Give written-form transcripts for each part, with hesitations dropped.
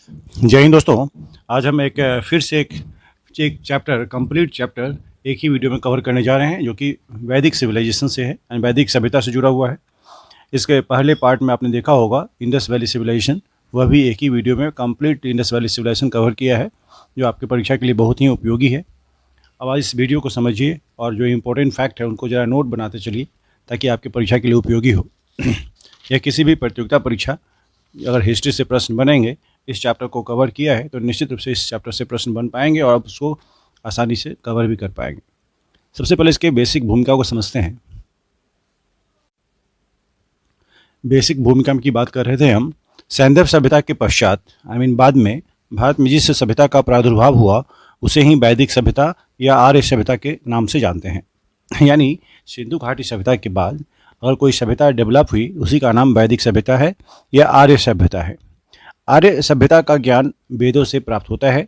जय हिंद दोस्तों। आज हम फिर से एक चैप्टर कंप्लीट चैप्टर एक ही वीडियो में कवर करने जा रहे हैं जो कि वैदिक सिविलाइजेशन से है एंड वैदिक सभ्यता से जुड़ा हुआ है। इसके पहले पार्ट में आपने देखा होगा इंडस वैली सिविलाइजेशन, वह भी एक ही वीडियो में complete Indus Valley civilisation cover किया है जो आपकी परीक्षा के लिए बहुत ही उपयोगी है। अब आज इस वीडियो को समझिए और जो इम्पोर्टेंट फैक्ट है उनको ज़रा नोट बनाते चलिए ताकि आपकी परीक्षा के लिए उपयोगी हो। या किसी भी प्रतियोगिता परीक्षा अगर हिस्ट्री से प्रश्न बनेंगे, इस चैप्टर को कवर किया है तो निश्चित रूप से इस चैप्टर से प्रश्न बन पाएंगे और आप उसको आसानी से कवर भी कर पाएंगे। सबसे पहले इसके बेसिक भूमिका को समझते हैं। बेसिक भूमिका की बात कर रहे थे हम। सैंधव सभ्यता के पश्चात बाद में भारत में जिस सभ्यता का प्रादुर्भाव हुआ उसे ही वैदिक सभ्यता या आर्य सभ्यता के नाम से जानते हैं। यानी सिंधु घाटी सभ्यता के बाद अगर कोई सभ्यता डेवलप हुई उसी का नाम वैदिक सभ्यता है या आर्य सभ्यता है। आर्य सभ्यता का ज्ञान वेदों से प्राप्त होता है।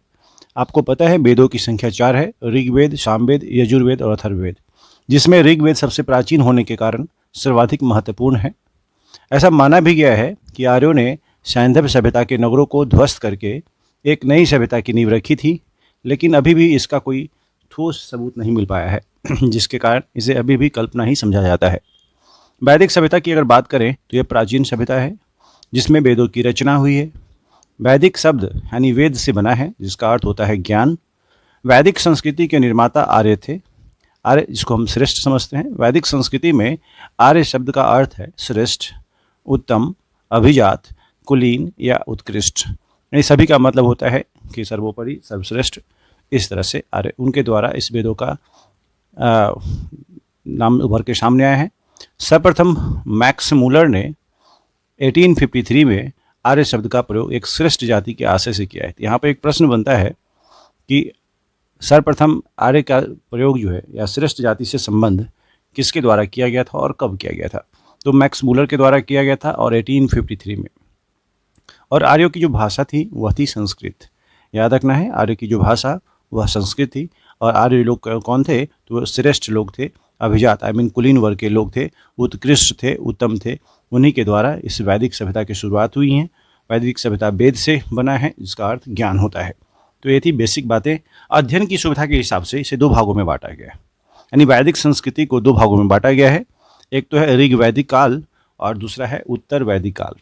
आपको पता है वेदों की संख्या 4 है, ऋग्वेद, सामवेद, यजुर्वेद और अथर्ववेद, जिसमें ऋग्वेद सबसे प्राचीन होने के कारण सर्वाधिक महत्वपूर्ण है। ऐसा माना भी गया है कि आर्यों ने सैंधव सभ्यता के नगरों को ध्वस्त करके एक नई सभ्यता की नींव रखी थी, लेकिन अभी भी इसका कोई ठोस सबूत नहीं मिल पाया है जिसके कारण इसे अभी भी कल्पना ही समझा जाता है। वैदिक सभ्यता की अगर बात करें तो यह प्राचीन सभ्यता है जिसमें वेदों की रचना हुई है। वैदिक शब्द यानी वेद से बना है जिसका अर्थ होता है ज्ञान। वैदिक संस्कृति के निर्माता आर्य थे। आर्य जिसको हम श्रेष्ठ समझते हैं। वैदिक संस्कृति में आर्य शब्द का अर्थ है श्रेष्ठ, उत्तम, अभिजात, कुलीन या उत्कृष्ट। यानी सभी का मतलब होता है कि सर्वोपरि, सर्वश्रेष्ठ। इस तरह से आर्य उनके द्वारा इस वेदों का नाम उभर के सामने आया है। सर्वप्रथम मैक्स मूलर ने 1853 में आर्य शब्द का प्रयोग एक श्रेष्ठ जाति के आशय से किया है। यहाँ पर एक प्रश्न बनता है कि सर्वप्रथम आर्य का प्रयोग जो है या श्रेष्ठ जाति से संबंध किसके द्वारा किया गया था और कब किया गया था। तो मैक्स मूलर के द्वारा किया गया था और 1853 में। और आर्यों की जो भाषा थी वह थी संस्कृत। याद रखना है, आर्य की जो भाषा वह संस्कृत थी। और आर्य लोग कौन थे? तो वह श्रेष्ठ लोग थे, अभिजात कुलीन वर्ग के लोग थे, उत्कृष्ट थे, उत्तम थे। उन्हीं के द्वारा इस वैदिक सभ्यता की शुरुआत हुई है। वैदिक सभ्यता वेद से बना है जिसका अर्थ ज्ञान होता है। तो ये थी बेसिक बातें। अध्ययन की सुविधा के हिसाब से इसे 2 भागों में बांटा गया है। यानी वैदिक संस्कृति को 2 भागों में बांटा गया है। एक तो है ऋग वैदिक काल और दूसरा है उत्तर वैदिक काल।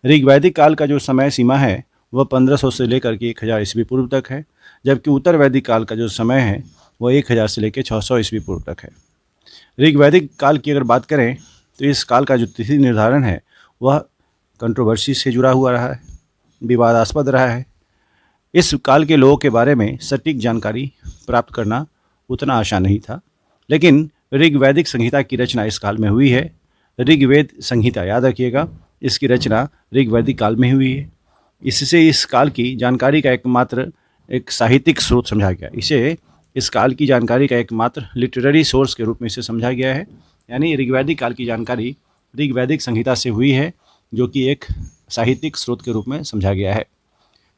ऋग वैदिक काल का जो समय सीमा है वह 1500 से लेकर के 1000 ईस्वी पूर्व तक है, जबकि उत्तर वैदिक काल का जो समय है वह 1000 से लेकर 600 ईस्वी पूर्व तक है। ऋग वैदिक काल की अगर बात करें तो इस काल का जो तिथि निर्धारण है वह कंट्रोवर्सी से जुड़ा हुआ रहा है, विवादास्पद रहा है। इस काल के लोगों के बारे में सटीक जानकारी प्राप्त करना उतना आसान नहीं था, लेकिन ऋग्वैदिक संहिता की रचना इस काल में हुई है। ऋग्वेद संहिता, याद रखिएगा, इसकी रचना ऋग्वैदिक काल में हुई है। इससे इस काल की जानकारी का एकमात्र एक साहित्यिक स्रोत समझा गया। इसे इस काल की जानकारी का एकमात्र लिटरेरी सोर्स के रूप में इसे समझा गया है। यानी ऋग्वैदिक काल की जानकारी ऋग्वैदिक संहिता से हुई है जो कि एक साहित्यिक स्रोत के रूप में समझा गया है।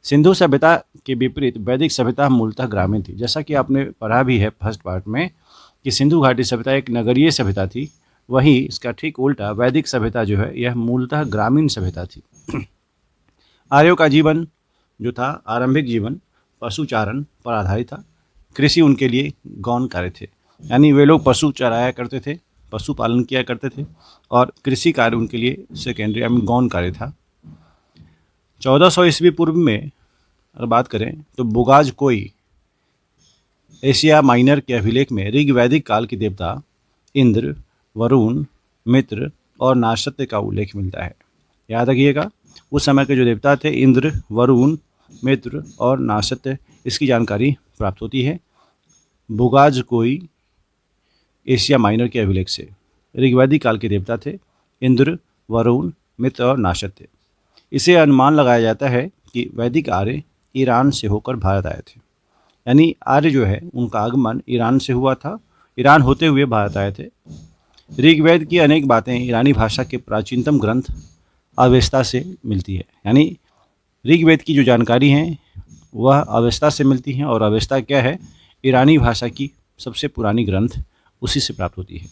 सिंधु सभ्यता के विपरीत वैदिक सभ्यता मूलतः ग्रामीण थी। जैसा कि आपने पढ़ा भी है फर्स्ट पार्ट में कि सिंधु घाटी सभ्यता एक नगरीय सभ्यता थी, वहीं इसका ठीक उल्टा वैदिक सभ्यता जो है यह मूलतः ग्रामीण सभ्यता थी। आर्यों का जीवन जो था, आरंभिक जीवन पशुचारण पर आधारित था। कृषि उनके लिए गौण कार्य थे। यानी वे लोग पशु चराया करते थे, पशु पालन किया करते थे और कृषि कार्य उनके लिए सेकेंडरी गौण कार्य था। 1400 ईस्वी पूर्व में अगर बात करें तो बुगाज कोई एशिया माइनर के अभिलेख में ऋग्वैदिक काल के देवता इंद्र, वरुण, मित्र और नाशत्य का उल्लेख मिलता है। याद रखिएगा, उस समय के जो देवता थे इंद्र, वरुण, मित्र और नाशत्य, इसकी जानकारी प्राप्त होती है बुगाज कोई एशिया माइनर के अभिलेख से। ऋग्वैदिक काल के देवता थे इंद्र, वरुण, मित्र और नाशत्य। इसे अनुमान लगाया जाता है कि वैदिक आर्य ईरान से होकर भारत आए थे। यानी आर्य जो है उनका आगमन ईरान से हुआ था, ईरान होते हुए भारत आए थे। ऋग्वेद की अनेक बातें ईरानी भाषा के प्राचीनतम ग्रंथ अवेस्ता से मिलती है। यानी ऋग्वेद की जो जानकारी है वह अवेस्ता से मिलती हैं और अवेस्ता क्या है? ईरानी भाषा की सबसे पुरानी ग्रंथ, उसी से प्राप्त होती है।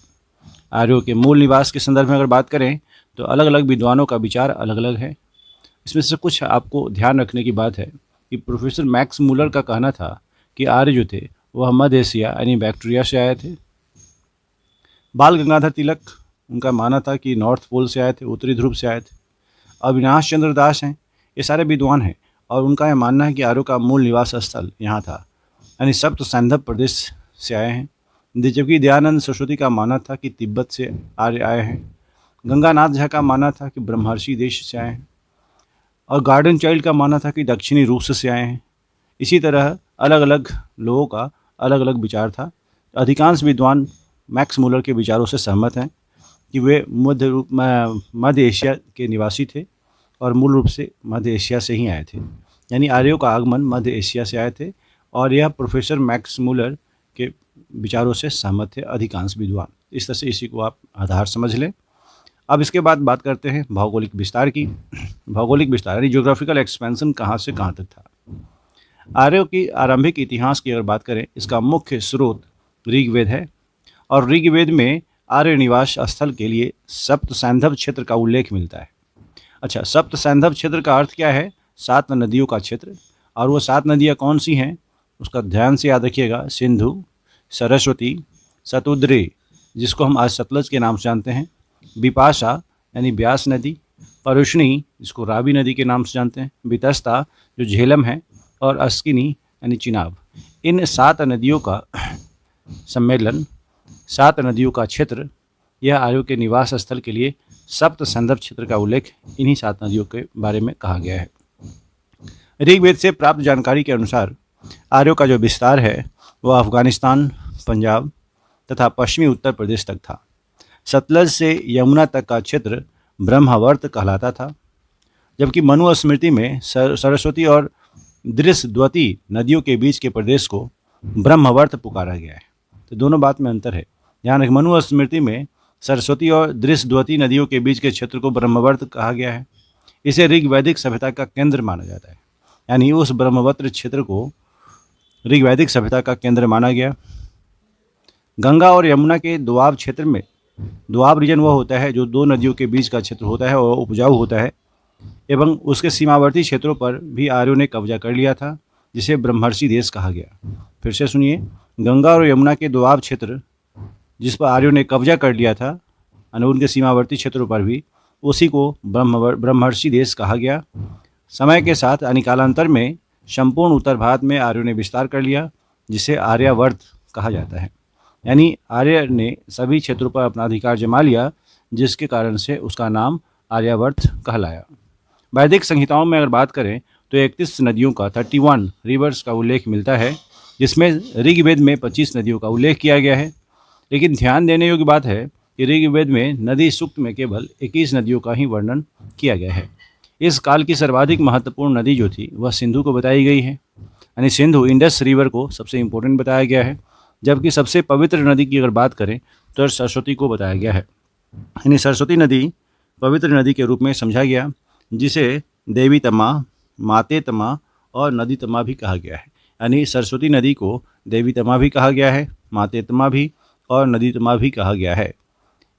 आर्यों के मूल निवास के संदर्भ में अगर बात करें तो अलग अलग विद्वानों का विचार अलग अलग है। इसमें से कुछ आपको ध्यान रखने की बात है कि प्रोफेसर मैक्स मूलर का कहना था कि आर्य जो थे वह मध्य एशिया यानी बैक्टीरिया से आए थे। बाल गंगाधर तिलक, उनका मानना था कि नॉर्थ पोल से आए थे, उत्तरी ध्रुव से आए थे। अविनाश चंद्र दास हैं, ये सारे विद्वान हैं और उनका यह मानना है कि आर्यों का मूल निवास स्थल यहाँ था, यानी सप्त सैंधव प्रदेश से आए हैं। जबकि दयानंद सरस्वती का मानना था कि तिब्बत से आर्य आए हैं। गंगानाथ झा का मानना था कि ब्रह्मर्षि देश से आए हैं और गार्डन चाइल्ड का मानना था कि दक्षिणी रूस से आए हैं। इसी तरह अलग अलग लोगों का अलग अलग विचार था। अधिकांश विद्वान मैक्स मूलर के विचारों से सहमत हैं कि वे मध्य एशिया के निवासी थे और मूल रूप से मध्य एशिया से ही आए थे, यानी आर्यों का आगमन मध्य एशिया से आए थे और यह प्रोफेसर मैक्स मूलर के विचारों से सहमत थे अधिकांश विद्वान। इस तरह से इसी को आप आधार समझ लें। अब इसके बाद बात करते हैं भौगोलिक विस्तार की। भौगोलिक विस्तार यानी ज्योग्राफिकल एक्सपेंशन कहाँ से कहाँ तक था। आर्यों की आरंभिक इतिहास की अगर बात करें, इसका मुख्य स्रोत ऋग्वेद है और ऋग्वेद में आर्य निवास स्थल के लिए सप्त सैंधव क्षेत्र का उल्लेख मिलता है। अच्छा, सप्त सैंधव क्षेत्र का अर्थ क्या है? 7 नदियों का क्षेत्र। और वो 7 नदियाँ कौन सी हैं उसका ध्यान से याद रखिएगा। सिंधु, सरस्वती, सतुद्री जिसको हम आज सतलज के नाम से जानते हैं, बिपाशा यानी ब्यास नदी, परुष्णी जिसको रावी नदी के नाम से जानते हैं, वितस्ता जो झेलम है, और अस्किनी यानी चिनाब। इन 7 नदियों का सम्मेलन, 7 नदियों का क्षेत्र, यह आर्यों के निवास स्थल के लिए सप्त सैंधव क्षेत्र का उल्लेख इन्हीं 7 नदियों के बारे में कहा गया है। ऋग्वेद से प्राप्त जानकारी के अनुसार आर्यों का जो विस्तार है वह अफगानिस्तान, पंजाब तथा पश्चिमी उत्तर प्रदेश तक था। सतलज से यमुना तक का क्षेत्र ब्रह्मवर्त कहलाता था, जबकि मनुस्मृति में सरस्वती और दृशद्वती नदियों के बीच के प्रदेश को ब्रह्मवर्त पुकारा गया है। तो दोनों बात में अंतर है। ध्यान रखें, मनुस्मृति में सरस्वती और दृशद्वती नदियों के बीच के क्षेत्र को ब्रह्मवर्त कहा गया है। इसे ऋग्वैदिक सभ्यता का केंद्र माना जाता है, यानी उस ब्रह्मवर्त क्षेत्र को ऋग्वैदिक सभ्यता का केंद्र माना गया। गंगा और यमुना के दोआब क्षेत्र में, दोआब रीजन वह होता है जो 2 नदियों के बीच का क्षेत्र होता है और उपजाऊ होता है, एवं उसके सीमावर्ती क्षेत्रों पर भी आर्यों ने कब्जा कर लिया था, जिसे ब्रह्मर्षि देश कहा गया। फिर से सुनिए, गंगा और यमुना के दोआब क्षेत्र जिस पर आर्यों ने कब्जा कर लिया था, यानी उनके सीमावर्ती क्षेत्रों पर भी, उसी को ब्रह्मर्षि देश कहा गया। समय के साथ यानी कालांतर में संपूर्ण उत्तर भारत में आर्यों ने विस्तार कर लिया, जिसे आर्यावर्त कहा जाता है। यानी आर्य ने सभी क्षेत्रों पर अपना अधिकार जमा लिया, जिसके कारण से उसका नाम आर्यावर्त कहलाया। वैदिक संहिताओं में अगर बात करें तो 31 नदियों का 31 रिवर्स का उल्लेख मिलता है, जिसमें ऋग्वेद में 25 नदियों का उल्लेख किया गया है। लेकिन ध्यान देने योग्य बात है कि ऋग्वेद में नदी सूक्त में केवल 21 नदियों का ही वर्णन किया गया है। इस काल की सर्वाधिक महत्वपूर्ण नदी जो थी वह सिंधु को बताई गई है, यानी सिंधु इंडस रिवर को सबसे इम्पोर्टेंट बताया गया है। जबकि सबसे पवित्र नदी की अगर बात करें तो सरस्वती को बताया गया है, यानी सरस्वती नदी पवित्र नदी के रूप में समझा गया, जिसे देवी तमा, माते तमा और नदी तमा भी कहा गया है। यानी सरस्वती नदी को देवी तमा भी कहा गया है, माते तमा भी और नदी तमा भी कहा गया है।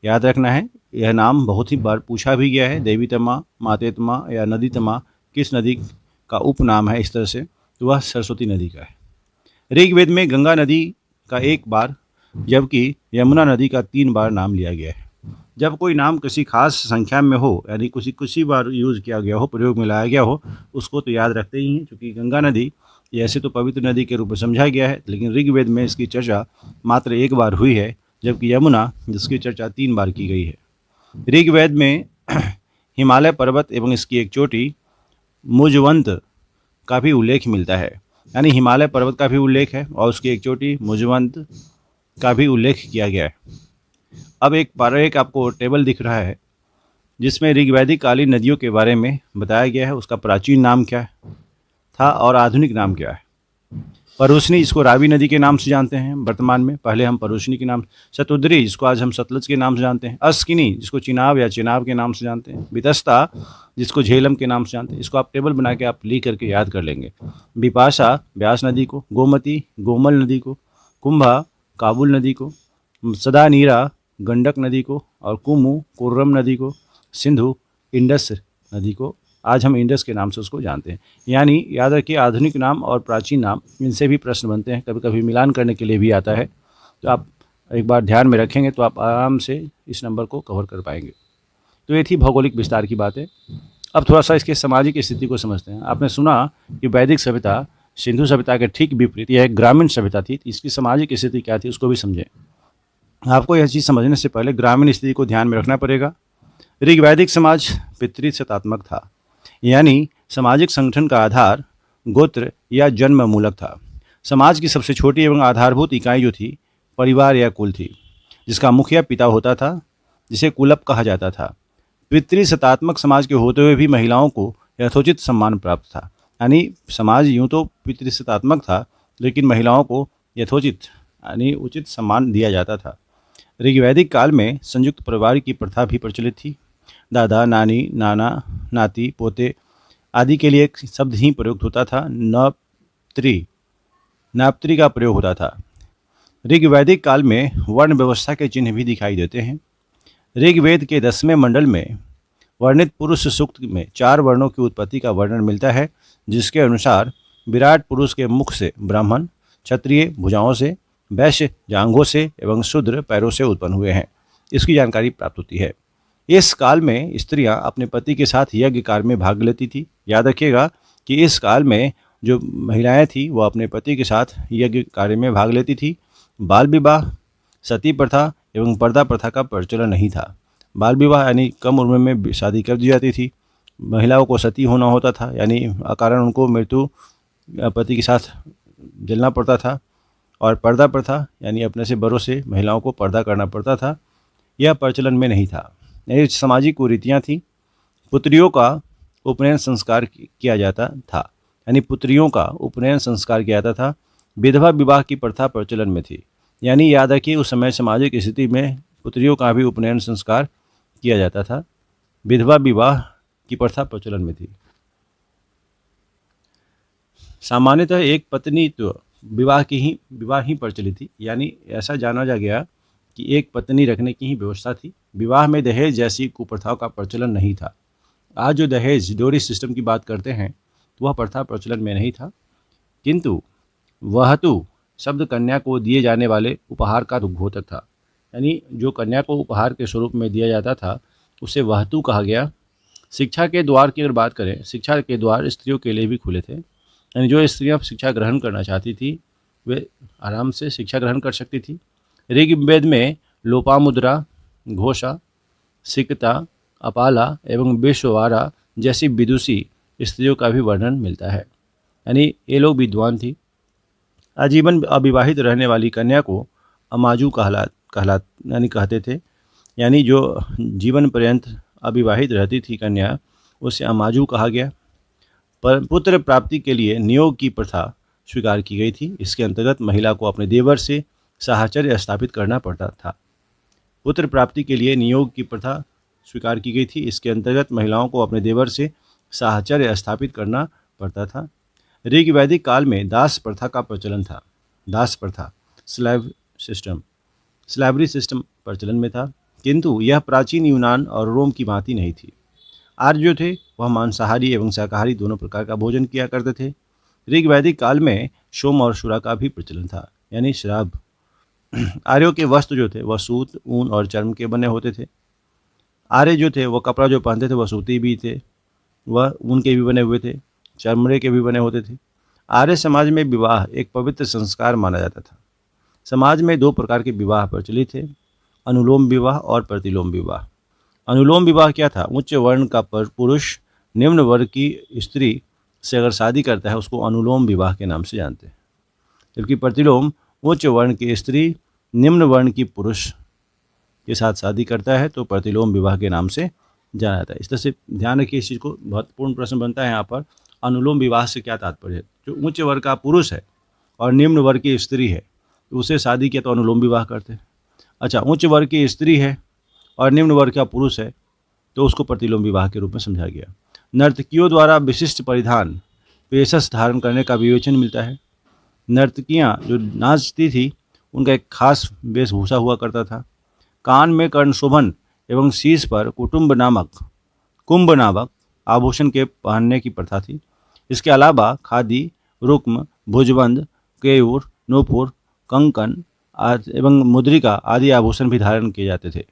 याद रखना है, यह नाम बहुत ही बार पूछा भी गया है, देवी तमा, माते तमा या नदी तमा किस नदी का उपनाम है, इस तरह से, तो वह सरस्वती नदी का है। ऋग्वेद में गंगा नदी का 1 बार जबकि यमुना नदी का 3 बार नाम लिया गया है। जब कोई नाम किसी खास संख्या में हो, यानी किसी बार यूज़ किया गया हो, प्रयोग में लाया गया हो, उसको तो याद रखते ही हैं। क्योंकि गंगा नदी ऐसे तो पवित्र नदी के रूप में समझा गया है, लेकिन ऋग्वेद में इसकी चर्चा मात्र 1 बार हुई है, जबकि यमुना जिसकी चर्चा 3 बार की गई है। ऋग्वेद में हिमालय पर्वत एवं इसकी एक चोटी मुजवंत का भी उल्लेख मिलता है, यानी हिमालय पर्वत का भी उल्लेख है और उसकी एक चोटी मुजवंत का भी उल्लेख किया गया है। अब एक आपको टेबल दिख रहा है जिसमें ऋग्वैदिक कालीन नदियों के बारे में बताया गया है, उसका प्राचीन नाम क्या था और आधुनिक नाम क्या है। परुष्णी जिसको रावी नदी के नाम से जानते हैं वर्तमान में, पहले हम परुष्णी के नाम, सतुद्री जिसको आज हम सतलज के नाम से जानते हैं, अस्किनी जिसको चिनाब या चिनाब के नाम से जानते हैं, वितस्ता जिसको झेलम के नाम से जानते हैं। इसको आप टेबल बना के आप लिख करके याद कर लेंगे। बिपाशा ब्यास नदी को, गोमती गोमल नदी को, कुंभा काबुल नदी को, सदानीरा गंडक नदी को और कुमु कुर्रम नदी को, सिंधु इंडस नदी को आज हम इंडस के नाम से उसको जानते हैं। यानी याद रखिए, आधुनिक नाम और प्राचीन नाम, इनसे भी प्रश्न बनते हैं, कभी कभी मिलान करने के लिए भी आता है। तो आप एक बार ध्यान में रखेंगे तो आप आराम से इस नंबर को कवर कर पाएंगे। तो ये थी भौगोलिक विस्तार की बातें। अब थोड़ा सा इसके सामाजिक स्थिति को समझते हैं। आपने सुना कि वैदिक सभ्यता सिंधु सभ्यता के ठीक विपरीत यह एक ग्रामीण सभ्यता थी। इसकी सामाजिक स्थिति क्या थी उसको भी समझें। आपको यह चीज़ समझने से पहले ग्रामीण स्थिति को ध्यान में रखना पड़ेगा। ऋग्वैदिक समाज पितृसत्तात्मक था, यानी सामाजिक संगठन का आधार गोत्र या जन्म मूलक था। समाज की सबसे छोटी एवं आधारभूत इकाई जो थी परिवार या कुल थी, जिसका मुखिया पिता होता था, जिसे कुलप कहा जाता था। पितृसत्तात्मक समाज के होते हुए भी महिलाओं को यथोचित सम्मान प्राप्त था। यानी समाज यूँ तो पितृसत्तात्मक था, लेकिन महिलाओं को यथोचित यानी उचित सम्मान दिया जाता था। ऋग्वैदिक काल में संयुक्त परिवार की प्रथा भी प्रचलित थी। दादा, नानी, नाना, नाती, पोते आदि के लिए एक शब्द ही प्रयुक्त होता था, नाप्त्री का प्रयोग होता था। ऋग्वैदिक काल में वर्ण व्यवस्था के चिन्ह भी दिखाई देते हैं। ऋग्वेद के 10वें मंडल में वर्णित पुरुष सूक्त में 4 वर्णों की उत्पत्ति का वर्णन मिलता है, जिसके अनुसार विराट पुरुष के मुख से ब्राह्मण, क्षत्रिय भुजाओं से, वैश्य जांघों से एवं शूद्र पैरों से उत्पन्न हुए हैं। इसकी जानकारी प्राप्त होती है। इस काल में स्त्रियां अपने पति के साथ यज्ञ कार्य में भाग लेती थी। याद रखिएगा कि इस काल में जो महिलाएं थी वो अपने पति के साथ यज्ञ कार्य में भाग लेती थी। बाल विवाह, सती प्रथा एवं पर्दा प्रथा का प्रचलन नहीं था। बाल विवाह यानी कम उम्र में शादी कर दी जाती थी। महिलाओं को सती होना होता था, यानी अकारण उनको मृत्यु पति के साथ जलना पड़ता था। और पर्दा प्रथा यानी अपने से बड़ों से महिलाओं को पर्दा करना पड़ता था। यह प्रचलन में नहीं था। ये सामाजिक कुरीतियाँ थीं। पुत्रियों का उपनयन संस्कार किया जाता था, यानी पुत्रियों का उपनयन संस्कार किया जाता था। विधवा विवाह की प्रथा प्रचलन में थी। यानी याद रखिए, उस समय सामाजिक स्थिति में पुत्रियों का भी उपनयन संस्कार किया जाता था। विधवा विवाह की प्रथा प्रचलन में थी। सामान्यतः एक पत्नी तो विवाह ही प्रचलित थी। यानी ऐसा जाना जा गया कि एक पत्नी रखने की ही व्यवस्था थी। विवाह में दहेज जैसी कुप्रथाओं का प्रचलन नहीं था। आज जो दहेज डोरी सिस्टम की बात करते हैं तो वह प्रथा प्रचलन में नहीं था, किंतु वहतु शब्द कन्या को दिए जाने वाले उपहार का द्योतक था। यानी जो कन्या को उपहार के स्वरूप में दिया जाता था उसे वहतु कहा गया। शिक्षा के द्वार की अगर बात करें, शिक्षा के द्वार स्त्रियों के लिए भी खुले थे। यानी जो स्त्रियां शिक्षा ग्रहण करना चाहती थी वे आराम से शिक्षा ग्रहण कर सकती थी। ऋग्वेद में लोपामुद्रा, घोषा, सिकता, अपाला एवं विश्ववारा जैसी विदुषी स्त्रियों का भी वर्णन मिलता है। यानी ये लोग विद्वान थी। आजीवन अविवाहित रहने वाली कन्या को अमाजू यानी कहते थे। यानी जो जीवन पर्यंत अविवाहित रहती थी कन्या, उसे अमाजू कहा गया। पर पुत्र प्राप्ति के लिए नियोग की प्रथा स्वीकार की गई थी। इसके अंतर्गत महिला को अपने देवर से साहचर्य स्थापित करना पड़ता था। पुत्र प्राप्ति के लिए नियोग की प्रथा स्वीकार की गई थी। इसके अंतर्गत महिलाओं को अपने देवर से साहचर्य स्थापित करना पड़ता था। ऋग्वैदिक काल में दास प्रथा का प्रचलन था। दास प्रथा स्लैवरी सिस्टम प्रचलन में था, किंतु यह प्राचीन यूनान और रोम की भांति नहीं थी। आर्य जो थे वह मांसाहारी एवं शाकाहारी दोनों प्रकार का भोजन किया करते थे। ऋग्वैदिक काल में सोम और शुरा का भी प्रचलन था, यानी श्राद्ध। आर्यों के वस्त्र जो थे वह सूत, ऊन और चर्म के बने होते थे। आर्य जो थे वह कपड़ा जो पहनते थे वह सूती भी थे, वह ऊन के भी बने हुए थे, चमड़े के भी बने होते थे। आर्य समाज में विवाह एक पवित्र संस्कार माना जाता था। समाज में 2 प्रकार के विवाह प्रचलित थे, अनुलोम विवाह और प्रतिलोम विवाह। अनुलोम विवाह क्या था? उच्च वर्ण का पुरुष निम्न वर्ग की स्त्री से अगर शादी करता है उसको अनुलोम विवाह के नाम से जानते हैं। जबकि प्रतिलोम उच्च वर्ण की स्त्री निम्न वर्ण की पुरुष के साथ शादी करता है तो प्रतिलोम विवाह के नाम से जाना जाता है। इस तरह से ध्यान रखिए, इस चीज़ को महत्वपूर्ण प्रश्न बनता है यहाँ पर। अनुलोम विवाह से क्या तात्पर्य है? जो उच्च वर्ग का पुरुष है और निम्न वर्ग की स्त्री है तो उसे शादी किया तो अनुलोम विवाह करते हैं। अच्छा, उच्च वर्ग की स्त्री है और निम्न वर्ग का पुरुष है तो उसको प्रतिलोम विवाह के रूप में समझा गया। नर्तकियों द्वारा विशिष्ट परिधान पेशस धारण करने का विवेचन मिलता है। नर्तकियाँ जो नाचती थी उनका एक खास वेशभूषा हुआ करता था। कान में कर्णशोभन एवं शीश पर कुंभ नामक आभूषण के पहनने की प्रथा थी। इसके अलावा खादी, रुक्म, भुजबंद, केयूर, नूपुर, कंकन एवं मुद्रिका आदि आभूषण भी धारण किए जाते थे।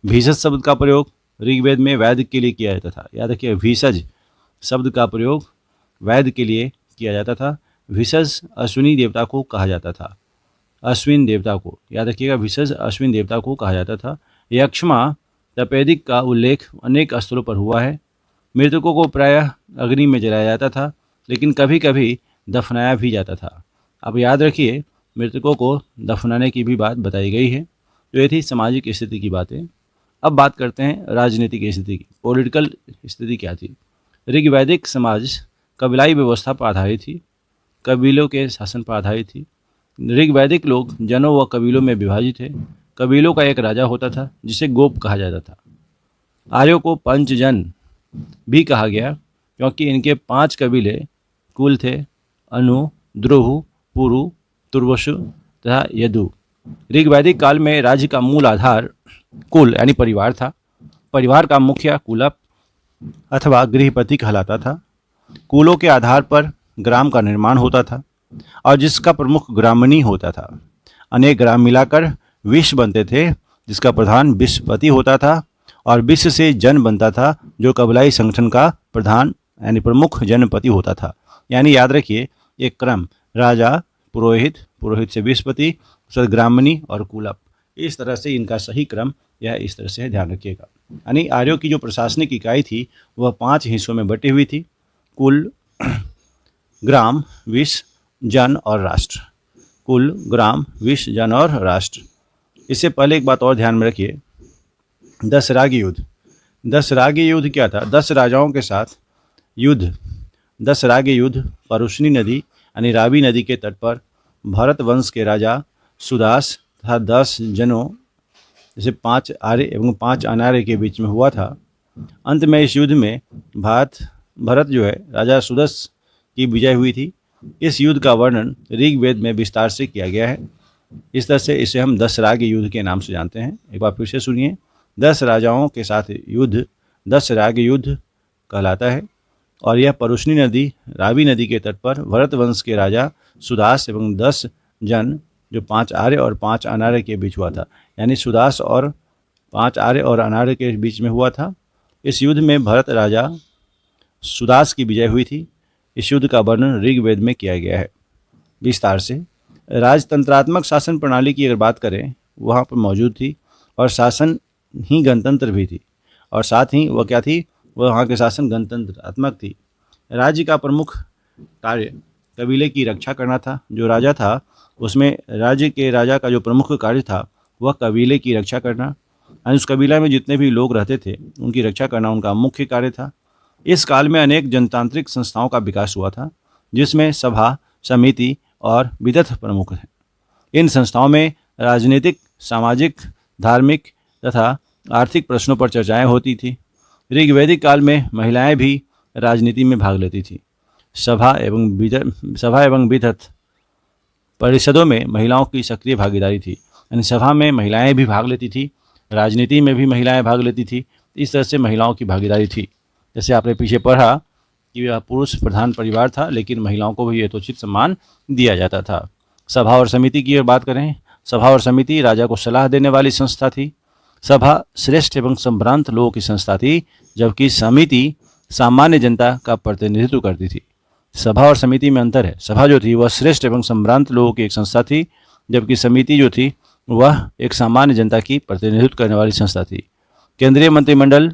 भीषज शब्द का प्रयोग ऋग्वेद में वैद्य के लिए किया जाता था। याद रखिए, भीषज शब्द का प्रयोग वैद्य के लिए किया जाता था। भीषज अश्विनी देवता को कहा जाता था। अश्विन देवता को याद रखिएगा, भीषज अश्विन देवता को कहा जाता था। यक्ष्मा तपेदिक का उल्लेख अनेक स्थलों पर हुआ है। मृतकों को प्रायः अग्नि में जलाया जाता था, लेकिन कभी कभी दफनाया भी जाता था। अब याद रखिए, मृतकों को दफनाने की भी बात बताई गई है। तो ये थी सामाजिक स्थिति की बातें। अब बात करते हैं राजनीतिक स्थिति की। पॉलिटिकल स्थिति क्या थी? ऋग्वैदिक समाज कबीलाई व्यवस्था पर आधारित थी, कबीलों के शासन पर आधारित थी। ऋग्वैदिक लोग जनों व कबीलों में विभाजित थे। कबीलों का एक राजा होता था जिसे गोप कहा जाता था। आर्यों को पंचजन भी कहा गया क्योंकि इनके 5 कबीले कुल थे: अनु, द्रुह, पुरु, तुर्वसु तथा यदु। ऋग्वैदिक काल में राज्य का मूल आधार कुल यानी परिवार था। परिवार का मुखिया कुलप अथवा गृहपति कहलाता था। कुलों के आधार पर ग्राम का निर्माण होता था और जिसका प्रमुख ग्रामणी होता था। अनेक ग्राम मिलाकर विश्व बनते थे, जिसका प्रधान विश्वपति होता था और विश्व से जन बनता था, जो कबीलाई संगठन का प्रधान यानी प्रमुख जनपति होता था। यानी याद रखिए, एक क्रम: राजा, पुरोहित, पुरोहित से विश्वपति, उसके ग्रामणी और कुलप। इस तरह से इनका सही क्रम यह इस तरह से है, ध्यान रखिएगा। यानी आर्यों की जो प्रशासनिक इकाई थी वह 5 हिस्सों में बटी हुई थी: कुल, ग्राम, विश्व, जन और राष्ट्र। कुल, ग्राम, विश्व, जन और राष्ट्र। इससे पहले एक बात और ध्यान में रखिए, 10 रागी युद्ध। 10 रागी युद्ध क्या था? 10 राजाओं के साथ युद्ध। 10 रागी युद्ध परुष्णी नदी यानी रावी नदी के तट पर भरत वंश के राजा सुदास तथा 10 जनों जैसे 5 आर्य एवं 5 अनार्य के बीच में हुआ था। अंत में इस युद्ध में भरत जो है राजा सुदस की विजय हुई थी। इस युद्ध का वर्णन ऋग्वेद में विस्तार से किया गया है। इस तरह से इसे हम 10 रागी युद्ध के नाम से जानते हैं। एक बार फिर से सुनिए, 10 राजाओं के साथ युद्ध 10 रागी युद्ध कहलाता है और यह परुष्णी नदी, रावी नदी के तट पर भरत वंश के राजा सुदास एवं 10 जन जो 5 आर्य और 5 अनार्य के बीच हुआ था। यानी सुदास और 5 आर्य और अनार्य के बीच में हुआ था। इस युद्ध में भरत राजा सुदास की विजय हुई थी। इस युद्ध का वर्णन ऋग्वेद में किया गया है विस्तार से। राजतंत्रात्मक शासन प्रणाली की अगर बात करें, वहाँ पर मौजूद थी और शासन ही गणतंत्र भी थी, और साथ ही वह क्या थी? वह वहाँ के शासन गणतंत्रात्मक थी। राज्य का प्रमुख कार्य कबीले की रक्षा करना था। जो राजा था उसमें राज्य के राजा का जो प्रमुख कार्य था वह कबीले की रक्षा करना, यानी उस कबीला में जितने भी लोग रहते थे उनकी रक्षा करना उनका मुख्य कार्य था। इस काल में अनेक जनतांत्रिक संस्थाओं का विकास हुआ था, जिसमें सभा, समिति और विदथ प्रमुख हैं। इन संस्थाओं में राजनीतिक, सामाजिक, धार्मिक तथा आर्थिक प्रश्नों पर चर्चाएं होती थी। ऋग्वैदिक काल में महिलाएं भी राजनीति में भाग लेती थी। सभा एवं विदथ परिषदों में महिलाओं की सक्रिय भागीदारी थी, यानी सभा में महिलाएं भी भाग लेती थी, राजनीति में भी महिलाएं भाग लेती थी। इस तरह से महिलाओं की भागीदारी थी। जैसे आपने पीछे पढ़ा कि यह पुरुष प्रधान परिवार था, लेकिन महिलाओं को भी यथोचित सम्मान दिया जाता था। सभा और समिति की अगर बात करें, सभा और समिति राजा को सलाह देने वाली संस्था थी। सभा श्रेष्ठ एवं संभ्रांत लोगों की संस्था थी, जबकि समिति सामान्य जनता का प्रतिनिधित्व करती थी। सभा और समिति में अंतर है। सभा जो थी वह श्रेष्ठ एवं संभ्रांत लोगों की एक संस्था थी, जबकि समिति जो थी वह एक सामान्य जनता की प्रतिनिधित्व करने वाली संस्था थी। केंद्रीय मंत्रिमंडल,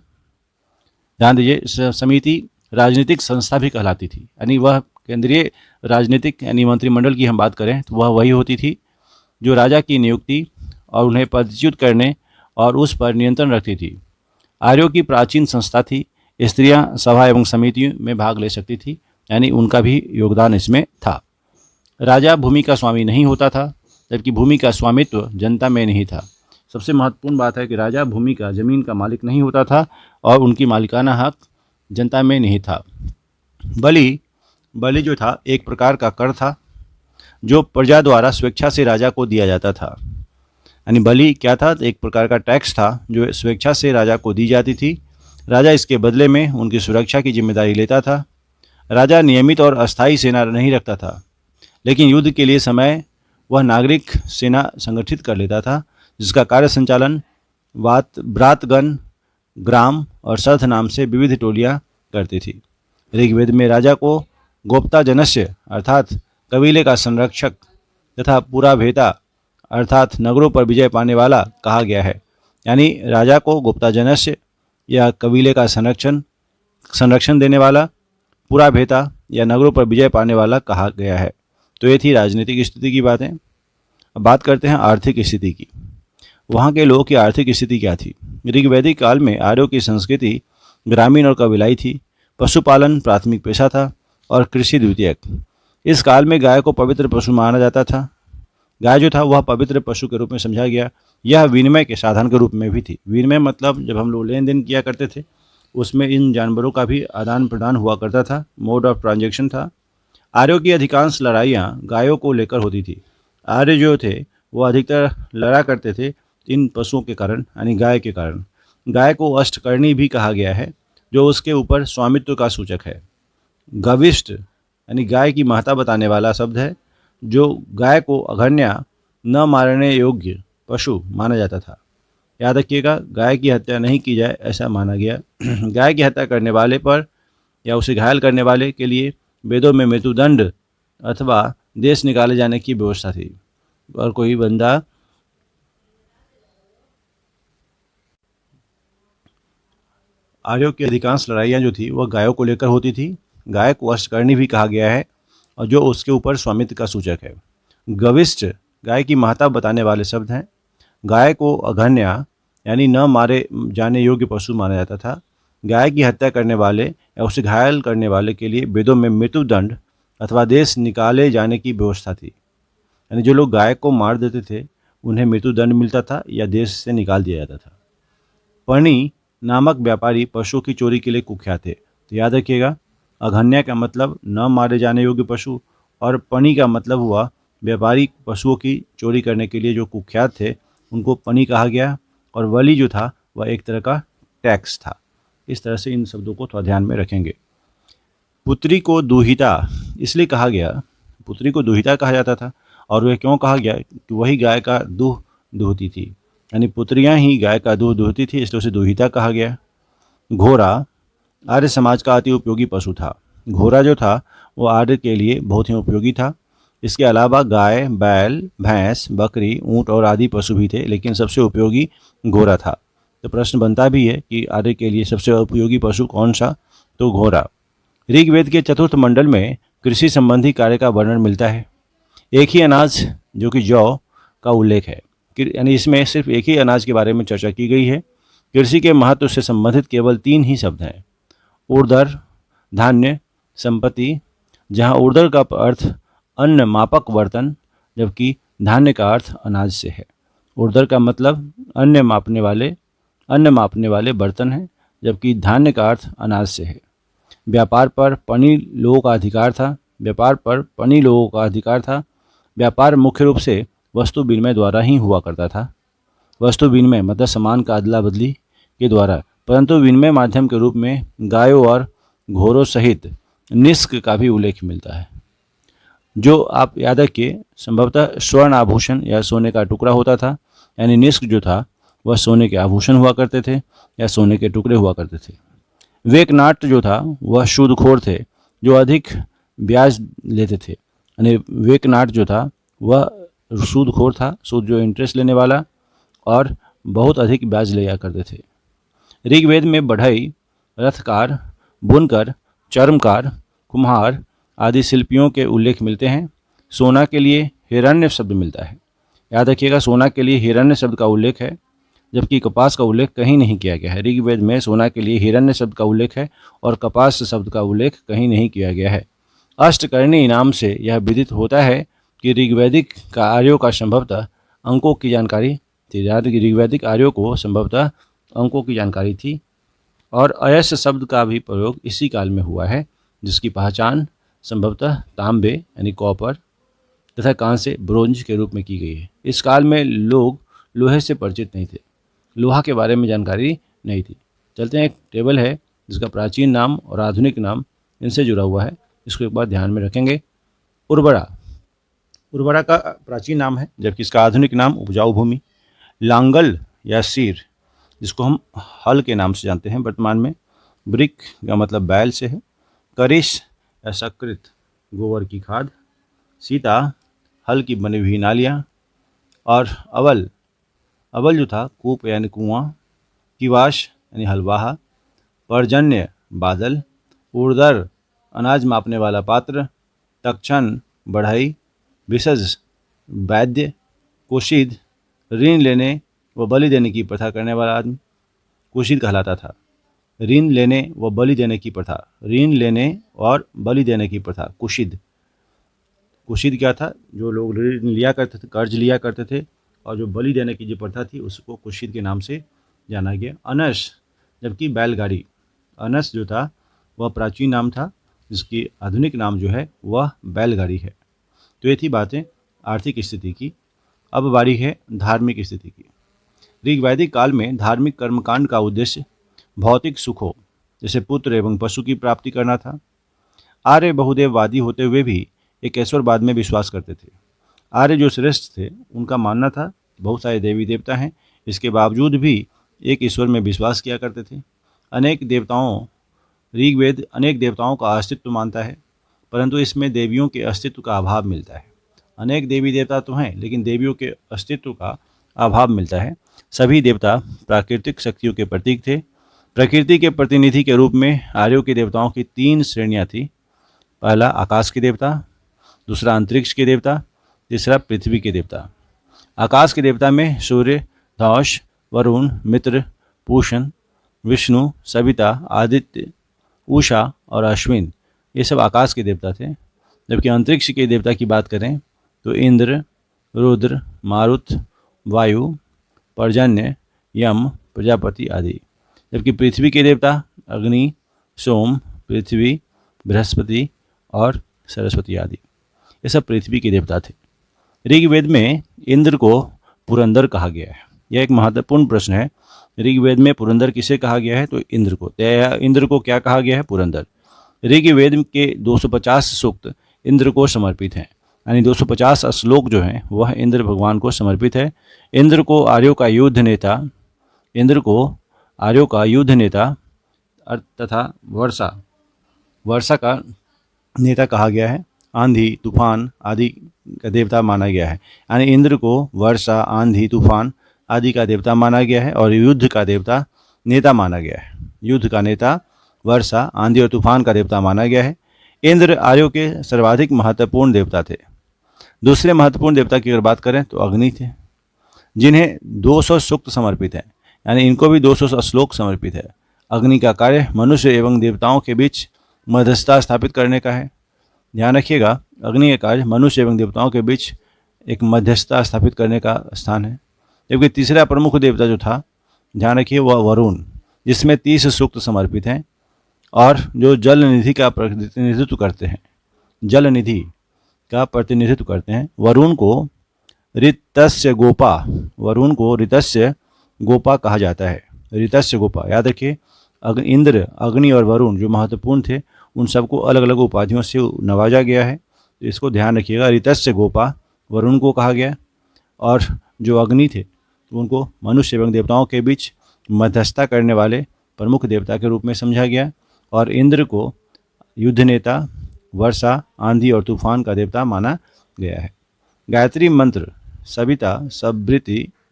ध्यान दीजिए, समिति राजनीतिक संस्था भी कहलाती थी, यानी वह केंद्रीय राजनीतिक यानी मंत्रिमंडल की हम बात करें तो वह वही होती थी जो राजा की नियुक्ति और उन्हें पदच्युत करने और उस पर नियंत्रण रखती थी। आर्यों की प्राचीन संस्था थी। स्त्रियां सभा एवं समितियों में भाग ले सकती थी, यानी उनका भी योगदान इसमें था। राजा भूमि का स्वामी नहीं होता था, जबकि भूमि का स्वामित्व जनता में नहीं था। सबसे महत्वपूर्ण बात है कि राजा भूमि का, जमीन का मालिक नहीं होता था और उनकी मालिकाना हक जनता में नहीं था। बलि जो था एक प्रकार का कर था जो प्रजा द्वारा स्वेच्छा से राजा को दिया जाता था। यानी बलि क्या था? एक प्रकार का टैक्स था जो स्वेच्छा से राजा को दी जाती थी। राजा इसके बदले में उनकी सुरक्षा की जिम्मेदारी लेता था। राजा नियमित और अस्थायी सेना नहीं रखता था, लेकिन युद्ध के लिए समय वह नागरिक सेना संगठित कर लेता था, जिसका कार्य संचालन ब्रातगण, ग्राम और सर्थ नाम से विविध टोलियां करती थी। ऋग्वेद में राजा को गोप्ता जनस्य अर्थात कबीले का संरक्षक तथा पूरा भेता अर्थात नगरों पर विजय पाने वाला कहा गया है। यानी राजा को गुप्ता जनस्य या कबीले का संरक्षण देने वाला, पूरा भेता या नगरों पर विजय पाने वाला कहा गया है। तो ये थी राजनीतिक स्थिति की बातें। अब बात करते हैं आर्थिक स्थिति की। वहाँ के लोगों की आर्थिक स्थिति क्या थी? ऋग्वैदिक काल में आर्यों की संस्कृति ग्रामीण और कबीलाई थी। पशुपालन प्राथमिक पेशा था और कृषि द्वितीयक। इस काल में गाय को पवित्र पशु माना जाता था। गाय जो था वह पवित्र पशु के रूप में समझा गया। यह विनिमय के साधन के रूप में भी थी। विनिमय मतलब जब हम लोग लेन देन किया करते थे, उसमें इन जानवरों का भी आदान प्रदान हुआ करता था, मोड ऑफ ट्रांजेक्शन था। आर्यों की अधिकांश लड़ाइयाँ गायों को लेकर होती थी। आर्य जो थे वो अधिकतर लड़ा करते थे इन पशुओं के कारण, यानी गाय के कारण। गाय को अष्टकर्णी भी कहा गया है, जो उसके ऊपर स्वामित्व का सूचक है। गविष्ठ यानी गाय की महत्ता बताने वाला शब्द है, जो गाय को अघन्या न मारने योग्य पशु माना जाता था। याद रखिएगा, गाय की हत्या नहीं की जाए ऐसा माना गया। गाय की हत्या करने वाले पर या उसे घायल करने वाले के लिए वेदों में मृत्युदंड अथवा देश निकाले जाने की व्यवस्था थी। और कोई बंदा आर्यों की अधिकांश लड़ाइयाँ जो थी वह गायों को लेकर होती थी। गाय को अष्टकर्णी भी कहा गया है, और जो उसके ऊपर स्वामित्व का सूचक है। गविष्ठ गाय की महत्ता बताने वाले शब्द हैं। गाय को अघन्या यानी न मारे जाने योग्य पशु माना जाता था। गाय की हत्या करने वाले या उसे घायल करने वाले के लिए वेदों में मृत्युदंड अथवा देश निकाले जाने की व्यवस्था थी। यानी जो लोग गाय को मार देते थे उन्हें मृत्युदंड मिलता था या देश से निकाल दिया जाता था। पणी नामक व्यापारी पशुओं की चोरी के लिए कुख्यात थे। तो याद रखिएगा, अघन्या का मतलब न मारे जाने योग्य पशु, और पणी का मतलब हुआ व्यापारी पशुओं की चोरी करने के लिए जो कुख्यात थे उनको पणी कहा गया। और वली जो था वह एक तरह का टैक्स था। इस तरह से इन शब्दों को थोड़ा ध्यान में रखेंगे। पुत्री को दुहिता इसलिए कहा गया, पुत्री को दुहिता कहा जाता था। और वह क्यों कहा गया? कि वही गाय का दूध दुहती थी, यानी पुत्रियां ही गाय का दूध दुहती थी, इसलिए उसे दुहिता कहा गया। घोड़ा आर्य समाज का अति उपयोगी पशु था। घोड़ा जो था वो आर्य के लिए बहुत ही उपयोगी था। इसके अलावा गाय, बैल, भैंस, बकरी, ऊंट और आदि पशु भी थे, लेकिन सबसे उपयोगी घोड़ा था। तो प्रश्न बनता भी है कि आर्य के लिए सबसे उपयोगी पशु कौन सा? तो घोड़ा। ऋग्वेद के चतुर्थ मंडल में कृषि संबंधी कार्य का वर्णन मिलता है। एक ही अनाज जो कि जौ का उल्लेख है, यानी इसमें सिर्फ एक ही अनाज के बारे में चर्चा की गई है। कृषि के महत्व से संबंधित केवल 3 ही शब्द हैं: ऊर्ध्वर, धान्य, संपत्ति। जहाँ ऊर्ध्वर का अर्थ अन्न मापक बर्तन, जबकि धान्य का अर्थ अनाज से है। ऊर्ध्वर का मतलब अन्न मापने वाले बर्तन है, जबकि धान्य का अर्थ अनाज से है। व्यापार पर पनी लोगों का अधिकार था। व्यापार मुख्य रूप से वस्तु विनिमय द्वारा ही हुआ करता था। वस्तु विनिमय मतलब सामान का अदला बदली के द्वारा, परंतु विनिमय माध्यम के रूप में गायों और घोड़ों सहित निष्क का भी उल्लेख मिलता है। जो आप याद रखिए, संभवतः स्वर्ण आभूषण या सोने का टुकड़ा होता था। यानी निष्क जो था वह सोने के आभूषण हुआ करते थे या सोने के टुकड़े हुआ करते थे। वेकनाट जो था वह सूदखोर थे, जो अधिक ब्याज लेते थे। यानी वेकनाट जो था वह सूदखोर था, सूद जो इंटरेस्ट लेने वाला, और बहुत अधिक ब्याज लिया करते थे। ऋग्वेद में बढ़ई, रथकार, बुनकर, चर्मकार, कुम्हार आदि शिल्पियों के उल्लेख मिलते हैं। सोना के लिए हिरण्य शब्द मिलता है। याद रखिएगा, सोना के लिए हिरण्य शब्द का उल्लेख है, जबकि कपास का उल्लेख कहीं नहीं किया गया है। ऋग्वेद में सोना के लिए हिरण्य शब्द का उल्लेख है और कपास शब्द का उल्लेख कहीं नहीं किया गया है। अष्टकर्णी नाम से यह विदित होता है कि ऋग्वैदिक आर्यों का संभवतः अंकों की जानकारी थी। ऋग्वैदिक आर्यों को संभवतः अंकों की जानकारी थी। और अयस्क शब्द का भी प्रयोग इसी काल में हुआ है, जिसकी पहचान संभवतः तांबे यानी कॉपर तथा कांसे ब्रोंज के रूप में की गई है। इस काल में लोग लोहे से परिचित नहीं थे, लोहा के बारे में जानकारी नहीं थी। चलते हैं, एक टेबल है जिसका प्राचीन नाम और आधुनिक नाम इनसे जुड़ा हुआ है, इसको एक बार ध्यान में रखेंगे। उर्वरा, उर्वरा का प्राचीन नाम है, जबकि इसका आधुनिक नाम उपजाऊ भूमि। लांगल या सीर, जिसको हम हल के नाम से जानते हैं वर्तमान में। ब्रिक का मतलब बैल से है। करिश या सकृत, गोबर की खाद। सीता, हल की बनी हुई नालियाँ। और अवल, अवल जो था कूप यानी कुआं। किवाश यानी हलवाहा। पर्जन्य, बादल। उर्दर, अनाज मापने वाला पात्र। तक्षण, बढ़ई। विसज, वैद्य। कुशीद, ऋण लेने व बलि देने की प्रथा करने वाला आदमी कुशीद कहलाता था। ऋण लेने व बलि देने की प्रथा, ऋण लेने और बलि देने की प्रथा, कुशीद। कुशीद क्या था? जो लोग ऋण लिया करते थे, कर्ज लिया करते थे, और जो बलि देने की जो प्रथा थी उसको कुशीद के नाम से जाना गया। अनस, जबकि बैलगाड़ी। अनस जो था वह प्राचीन नाम था, जिसकी आधुनिक नाम जो है वह बैलगाड़ी है। तो ये थी बातें आर्थिक स्थिति की। अब बारी है धार्मिक स्थिति की। ऋग्वैदिक काल में धार्मिक कर्मकांड का उद्देश्य भौतिक सुखों जैसे पुत्र एवं पशु की प्राप्ति करना था। आर्य बहुदेववादी होते हुए भी एक ईश्वरवाद में विश्वास करते थे। आर्य जो श्रेष्ठ थे उनका मानना था बहुत सारे देवी देवता हैं, इसके बावजूद भी एक ईश्वर में विश्वास किया करते थे। अनेक देवताओं ऋग्वेद अनेक देवताओं का अस्तित्व मानता है, परंतु इसमें देवियों के अस्तित्व का अभाव मिलता है। अनेक देवी देवता तो हैं, लेकिन देवियों के अस्तित्व का अभाव मिलता है। सभी देवता प्राकृतिक शक्तियों के प्रतीक थे। प्रकृति के प्रतिनिधि के रूप में आर्यों के देवताओं की 3 श्रेणियां थी। पहला आकाश के देवता, दूसरा अंतरिक्ष के देवता, तीसरा पृथ्वी के देवता। आकाश के देवता में सूर्य, धौष, वरुण, मित्र, पूषण, विष्णु, सविता, आदित्य, उषा और अश्विन, ये सब आकाश के देवता थे। जबकि अंतरिक्ष के देवता की बात करें तो इंद्र, रुद्र, मारुत, वायु, पर्जन्य, यम, प्रजापति आदि। जबकि पृथ्वी के देवता अग्नि, सोम, पृथ्वी, बृहस्पति और सरस्वती आदि, ये सब पृथ्वी के देवता थे। ऋग्वेद में इंद्र को पुरंदर कहा गया है। यह एक महत्वपूर्ण प्रश्न है। ऋग्वेद में पुरंदर किसे कहा गया है? तो इंद्र को। इंद्र को क्या कहा गया है? पुरंदर। ऋग्वेद के 250 सूक्त इंद्र को समर्पित हैं, यानी 250 श्लोक जो हैं वह इंद्र भगवान को समर्पित है। इंद्र को आर्यों का युद्ध नेता तथा वर्षा का नेता कहा गया है। आंधी, तूफान आदि का देवता माना गया है। यानी इंद्र को वर्षा, आंधी, तूफान आदि का देवता माना गया है और युद्ध का देवता नेता माना गया है। युद्ध का नेता वर्षा, आंधी और तूफान का देवता माना गया है। इंद्र आर्यों के सर्वाधिक महत्वपूर्ण देवता थे। दूसरे महत्वपूर्ण देवता की अगर बात करें तो अग्नि थे, जिन्हें 200 सूक्त समर्पित हैं, यानी इनको भी 200 श्लोक समर्पित है। अग्नि का कार्य मनुष्य एवं देवताओं के बीच मध्यस्थता स्थापित करने का है। ध्यान रखिएगा, अग्नि का कार्य मनुष्य एवं देवताओं के बीच एक मध्यस्थता स्थापित करने का स्थान है। जबकि तीसरा प्रमुख देवता जो था, ध्यान रखिए, वह वरुण, जिसमें 30 सूक्त समर्पित हैं और जो जल निधि का प्रतिनिधित्व करते हैं। जल निधि का प्रतिनिधित्व करते हैं। वरुण को ऋतस्य गोपा कहा जाता है। ऋतस्य गोपा, याद रखिए, इंद्र, अग्नि और वरुण जो महत्वपूर्ण थे उन सबको अलग अलग उपाधियों से नवाजा गया है, तो इसको ध्यान रखिएगा। ऋतस्य गोपा वरुण को कहा गया, और जो अग्नि थे उनको मनुष्य एवं देवताओं के बीच मध्यस्थता करने वाले प्रमुख देवता के रूप में समझा गया, और इंद्र को युद्ध नेता, वर्षा, आंधी और तूफान का देवता माना गया है। गायत्री मंत्र सविता,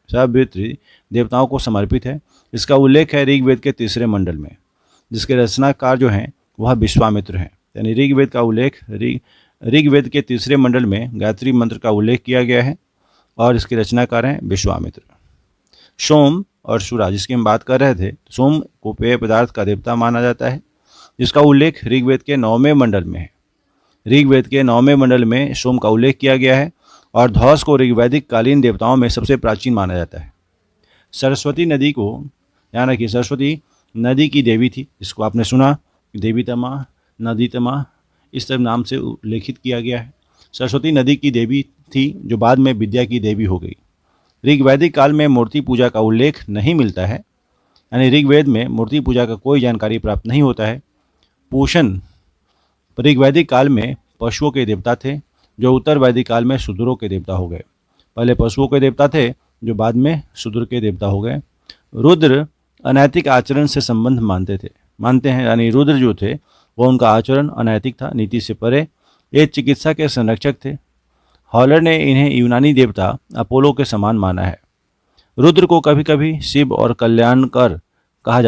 सवित्री देवताओं को समर्पित है। इसका उल्लेख है ऋग्वेद के 3 मंडल में, जिसके रचनाकार जो हैं वह विश्वामित्र हैं। यानी ऋग्वेद का उल्लेख ऋग्वेद के 3 मंडल में गायत्री मंत्र का उल्लेख किया गया है और इसके रचनाकार हैं विश्वामित्र। सोम और सूरा, जिसकी हम बात कर रहे थे, सोम को पेय पदार्थ का देवता माना जाता है, जिसका उल्लेख ऋग्वेद के 9वें मंडल में है। ऋग्वेद के 9वें मंडल में सोम का उल्लेख किया गया है और धौस को ऋग्वैदिक कालीन देवताओं में सबसे प्राचीन माना जाता है। सरस्वती नदी को ध्यान रखिए, सरस्वती नदी की देवी थी, जिसको आपने सुना देवीतमा, नदीतमा, इस तरह नाम से उल्लेखित किया गया है। सरस्वती नदी की देवी थी जो बाद में विद्या की देवी हो गई। ऋग्वैदिक काल में मूर्ति पूजा का उल्लेख नहीं मिलता है। यानी ऋग्वेद में मूर्ति पूजा का कोई जानकारी प्राप्त नहीं होता है। पूषण ऋग्वैदिक काल में पशुओं के देवता थे, जो उत्तर वैदिक काल में शूद्रों के देवता हो गए। पहले पशुओं के देवता थे, जो बाद में शूद्र के देवता हो गए। रुद्र अनैतिक आचरण से संबंध मानते हैं, यानी रुद्र जो थे वो उनका आचरण अनैतिक था, नीति से परे। ये चिकित्सा के संरक्षक थे। हॉलर ने इन्हें यूनानी देवता अपोलो के समान माना है। रुद्र को कभी कभी शिव और कल्याणकर कहा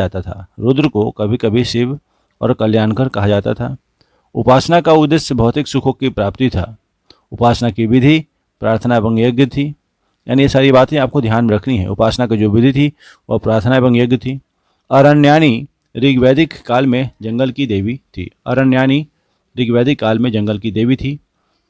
जाता था। उपासना का उद्देश्य भौतिक सुखों की प्राप्ति था। उपासना की विधि प्रार्थना एवं यज्ञ थी। यानी ये सारी बातें आपको ध्यान में रखनी है। उपासना की जो विधि थी वह प्रार्थना एवं यज्ञ थी। अरण्यानी ऋग्वैदिक काल में जंगल की देवी थी।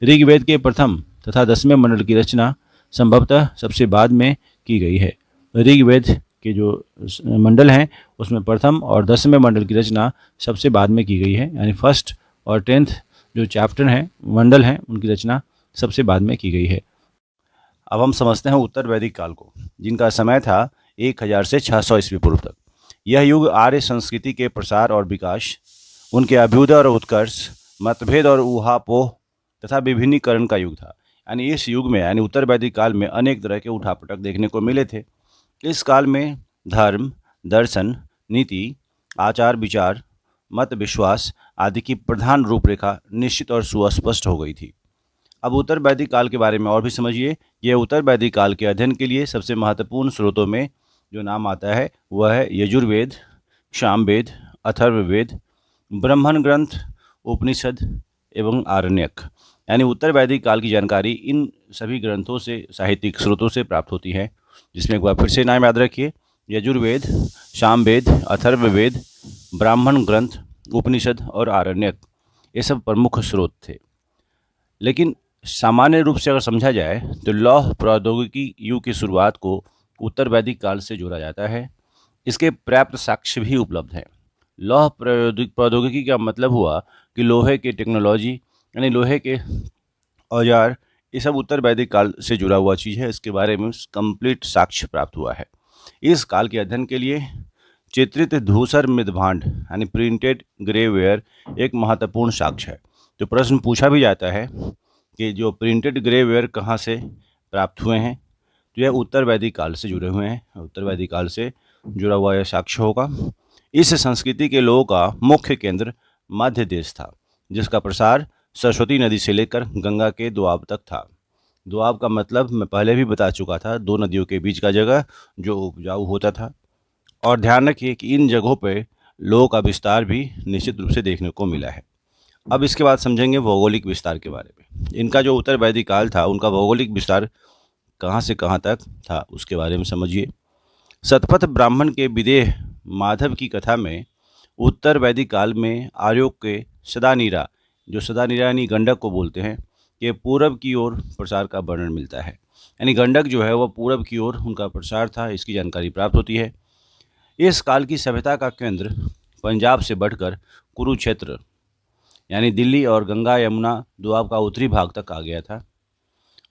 ऋग्वेद के प्रथम तथा 10वें मंडल की रचना संभवतः सबसे बाद में की गई है। ऋग्वेद के जो मंडल हैं उसमें प्रथम और 10वें मंडल की रचना सबसे बाद में की गई है, यानी फर्स्ट और 10th जो चैप्टर हैं, मंडल हैं, उनकी रचना सबसे बाद में की गई है। अब हम समझते हैं उत्तर वैदिक काल को, जिनका समय था 1000 से 600 ईस्वी पूर्व तक। यह युग आर्य संस्कृति के प्रसार और विकास, उनके अभ्युदय और उत्कर्ष, मतभेद और ऊहापोह तथा विभिन्नीकरण का युग था। यानी इस युग में, यानी उत्तर वैदिक काल में अनेक तरह के उठापटक देखने को मिले थे। इस काल में धर्म, दर्शन, नीति, आचार विचार, मत विश्वास आदि की प्रधान रूपरेखा निश्चित और सुस्पष्ट हो गई थी। अब उत्तर वैदिक काल के बारे में और भी समझिए। यह उत्तर वैदिक काल के अध्ययन के लिए सबसे महत्वपूर्ण स्रोतों में जो नाम आता है वह है यजुर्वेद, सामवेद, अथर्ववेद, ब्राह्मण ग्रंथ, उपनिषद एवं आरण्यक। यानी उत्तर वैदिक काल की जानकारी इन सभी ग्रंथों से, साहित्यिक स्रोतों से प्राप्त होती है, जिसमें एक बार फिर से नाम याद रखिए। यजुर्वेद, सामवेद, अथर्ववेद, ब्राह्मण ग्रंथ, उपनिषद और आरण्यक, ये सब प्रमुख स्रोत थे। लेकिन सामान्य रूप से अगर समझा जाए तो लौह प्रौद्योगिकी युग की शुरुआत को उत्तर वैदिक काल से जोड़ा जाता है। इसके पर्याप्त साक्ष्य भी उपलब्ध हैं। लौह प्रौद्योगिकी का मतलब हुआ कि लोहे की टेक्नोलॉजी, यानी लोहे के औजार, ये सब उत्तर वैदिक काल से जुड़ा हुआ चीज़ है। इसके बारे में कंप्लीट साक्ष्य प्राप्त हुआ है। इस काल के अध्ययन के लिए चित्रित धूसर मृदभांड यानी प्रिंटेड ग्रेवेयर एक महत्वपूर्ण साक्ष्य है। तो प्रश्न पूछा भी जाता है कि जो प्रिंटेड ग्रेवेयर कहाँ से प्राप्त हुए हैं, तो यह उत्तर वैदिक काल से जुड़े हुए हैं। उत्तर वैदिक काल से जुड़ा हुआ यह साक्ष्य होगा। इस संस्कृति के लोगों का मुख्य केंद्र मध्य देश था, जिसका प्रसार सरस्वती नदी से लेकर गंगा के दोआब तक था। दोआब का मतलब मैं पहले भी बता चुका था, दो नदियों के बीच का जगह जो उपजाऊ होता था। और ध्यान रखिए कि इन जगहों पर लोगों का विस्तार भी निश्चित रूप से देखने को मिला है। अब इसके बाद समझेंगे भौगोलिक विस्तार के बारे में। इनका जो उत्तर वैदिक काल था, उनका भौगोलिक विस्तार कहाँ से कहाँ तक था उसके बारे में समझिए। शतपथ ब्राह्मण के विदेह माधव की कथा में उत्तर वैदिक काल में आर्यों के सदानीरा, जो सदानीरा यानी गंडक को बोलते हैं, के पूरब की ओर प्रसार का वर्णन मिलता है। यानी गंडक जो है वह पूरब की ओर उनका प्रसार था, इसकी जानकारी प्राप्त होती है। इस काल की सभ्यता का केंद्र पंजाब से बढ़कर कुरुक्षेत्र यानी दिल्ली और गंगा यमुना दोआब का उत्तरी भाग तक आ गया था।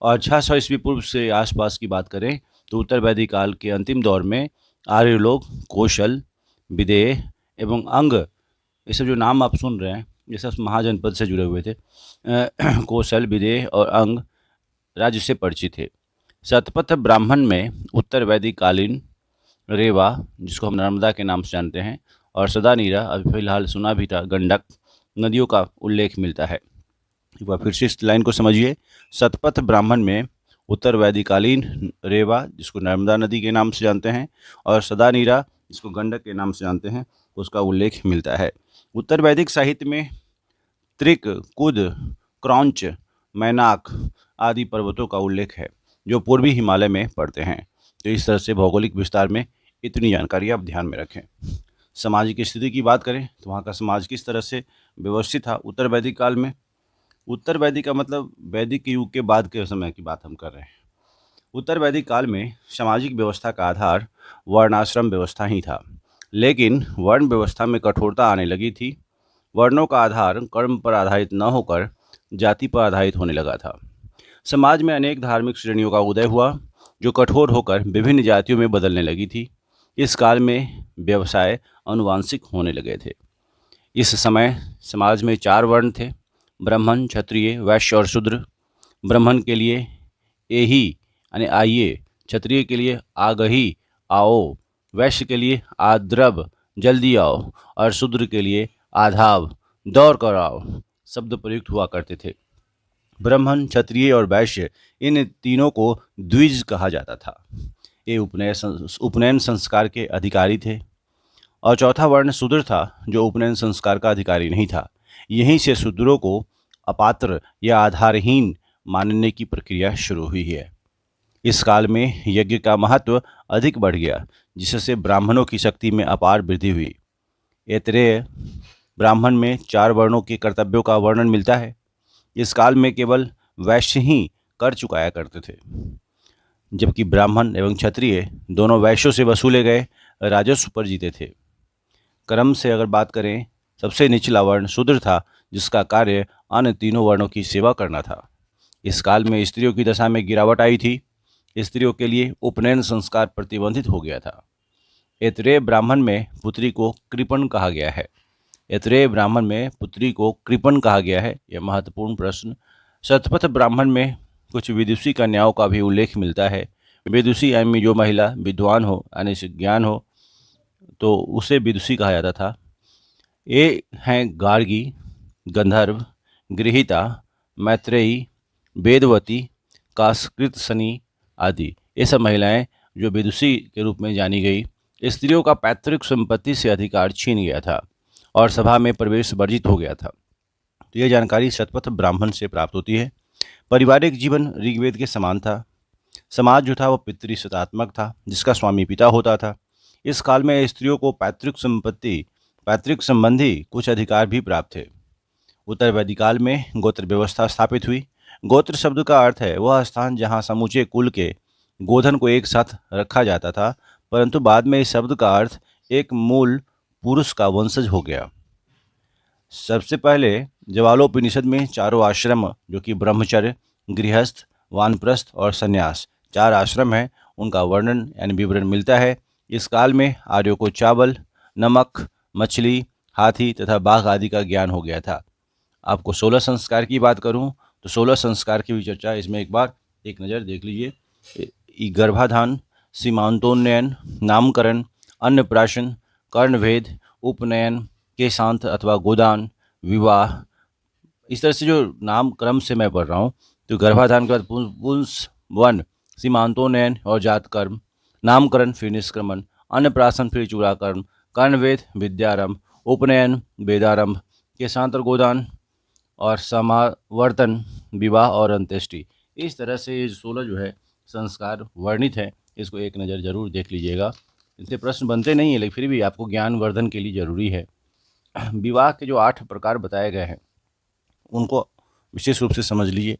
और 600 ईस्वी पूर्व से आसपास की बात करें तो उत्तर वैदिक काल के अंतिम दौर में आर्य लोग कौशल, विदेह एवं अंग, ये सब जो नाम आप सुन रहे हैं ये सब महाजनपद से जुड़े हुए थे। कौशल, विदेह और अंग राज्य से परिचित थे। शतपथ ब्राह्मण में उत्तर वैदिक कालीन रेवा, जिसको हम नर्मदा के नाम से जानते हैं, और सदानीरा, अभी फिलहाल सुना भी था, गंडक नदियों का उल्लेख मिलता है। एक बार फिर से इस लाइन को समझिए। शतपथ ब्राह्मण में उत्तर वैदिकालीन रेवा, जिसको नर्मदा नदी के नाम से जानते हैं, और सदानीरा, जिसको गंडक के नाम से जानते हैं, उसका उल्लेख मिलता है। उत्तर वैदिक साहित्य में त्रिक, कुद, क्रौंच, मैनाक आदि पर्वतों का उल्लेख है, जो पूर्वी हिमालय में पड़ते हैं। तो इस तरह से भौगोलिक विस्तार में इतनी जानकारी आप ध्यान में रखें। सामाजिक स्थिति की बात करें तो वहाँ का समाज किस तरह से व्यवस्थित था उत्तर वैदिक काल में। उत्तर वैदिक का मतलब वैदिक युग के बाद के समय की बात हम कर रहे हैं। उत्तर वैदिक काल में सामाजिक व्यवस्था का आधार वर्णाश्रम व्यवस्था ही था, लेकिन वर्ण व्यवस्था में कठोरता आने लगी थी। वर्णों का आधार कर्म पर आधारित न होकर जाति पर आधारित होने लगा था। समाज में अनेक धार्मिक श्रेणियों का उदय हुआ, जो कठोर होकर विभिन्न जातियों में बदलने लगी थी। इस काल में व्यवसाय अनुवांशिक होने लगे थे। इस समय समाज में 4 वर्ण थे: ब्राह्मण, क्षत्रिय, वैश्य और शूद्र। ब्राह्मण के लिए एहि यानी आइए, क्षत्रिय के लिए आगही आओ, वैश्य के लिए आद्रव जल्दी आओ और शूद्र के लिए आधाव दौड़ कर आओ शब्द प्रयुक्त हुआ करते थे। ब्राह्मण, क्षत्रिय और वैश्य, इन तीनों को द्विज कहा जाता था। ये उपनयन संस्कार के अधिकारी थे। और चौथा वर्ण शूद्र था, जो उपनयन संस्कार का अधिकारी नहीं था। यहीं से शूद्रों को अपात्र या आधारहीन मानने की प्रक्रिया शुरू हुई है। इस काल में यज्ञ का महत्व अधिक बढ़ गया, जिससे ब्राह्मणों की शक्ति में अपार वृद्धि हुई। ऐतरेय ब्राह्मण में 4 वर्णों के कर्तव्यों का वर्णन मिलता है। इस काल में केवल वैश्य ही कर चुकाया करते थे, जबकि ब्राह्मण एवं क्षत्रिय दोनों वैश्यों से वसूले गए राजस्व पर जीते थे। क्रम से अगर बात करें, सबसे निचला वर्ण शूद्र था, जिसका कार्य अन्य तीनों वर्णों की सेवा करना था। इस काल में स्त्रियों की दशा में गिरावट आई थी। स्त्रियों के लिए उपनयन संस्कार प्रतिबंधित हो गया था। ऐतरेय ब्राह्मण में पुत्री को कृपण कहा गया है। ऐतरेय ब्राह्मण में पुत्री को कृपण कहा गया है, यह महत्वपूर्ण प्रश्न। शतपथ ब्राह्मण में कुछ विदुषी कन्याओं का भी उल्लेख मिलता है। विदुषी यानी जो महिला विद्वान हो यानी ज्ञान हो, तो उसे विदुषी कहा जाता था। ये हैं गार्गी, गंधर्व, गृहीता, मैत्रेयी, वेदवती, कास्कृतसनी आदि। ये सब महिलाएं जो विदुषी के रूप में जानी गई। स्त्रियों का पैतृक संपत्ति से अधिकार छीन गया था और सभा में प्रवेश वर्जित हो गया था। तो यह जानकारी शतपथ ब्राह्मण से प्राप्त होती है। पारिवारिक जीवन ऋग्वेद के समान था। समाज जो था वह पितृसत्तात्मक था, जिसका स्वामी पिता होता था। इस काल में स्त्रियों को पैतृक संबंधी कुछ अधिकार भी प्राप्त थे। उत्तर वैदिक काल में गोत्र व्यवस्था स्थापित हुई। गोत्र शब्द का अर्थ है वह स्थान जहाँ समूचे कुल के गोधन को एक साथ रखा जाता था, परंतु बाद में इस शब्द का अर्थ एक मूल पुरुष का वंशज हो गया। सबसे पहले ज्वालोपनिषद में चारों आश्रम, जो कि ब्रह्मचर्य, गृहस्थ, वानप्रस्थ और संन्यास 4 आश्रम हैं, उनका वर्णन यानी विवरण मिलता है। इस काल में आर्यों को चावल, नमक, मछली, हाथी तथा बाघ आदि का ज्ञान हो गया था। आपको 16 संस्कार की बात करूं तो 16 संस्कार की भी चर्चा इसमें एक नज़र देख लीजिए। गर्भाधान, सीमांतोन्नयन, नामकरण, अन्नप्राशन, कर्णभेद, उपनयन, केशांत अथवा गोदान, विवाह। इस तरह से जो नाम क्रम से मैं पढ़ रहा हूँ, तो गर्भाधान के बाद पुंस वन, सीमांतोन्नयन और जातकर्म, नामकरण फिर निष्क्रमण, अन्नप्राशन फिर चूड़ाकर्म, कर्णवेद विद्यारंभ, उपनयन वेदारंभ, केशांत और गोदान और समावर्तन विवाह और अंत्येष्टि। इस तरह से ये 16 जो है संस्कार वर्णित है। इसको एक नज़र जरूर देख लीजिएगा। इनसे प्रश्न बनते नहीं है, लेकिन फिर भी आपको ज्ञान वर्धन के लिए ज़रूरी है। विवाह के जो 8 प्रकार बताए गए हैं, उनको विशेष रूप से समझ लीजिए।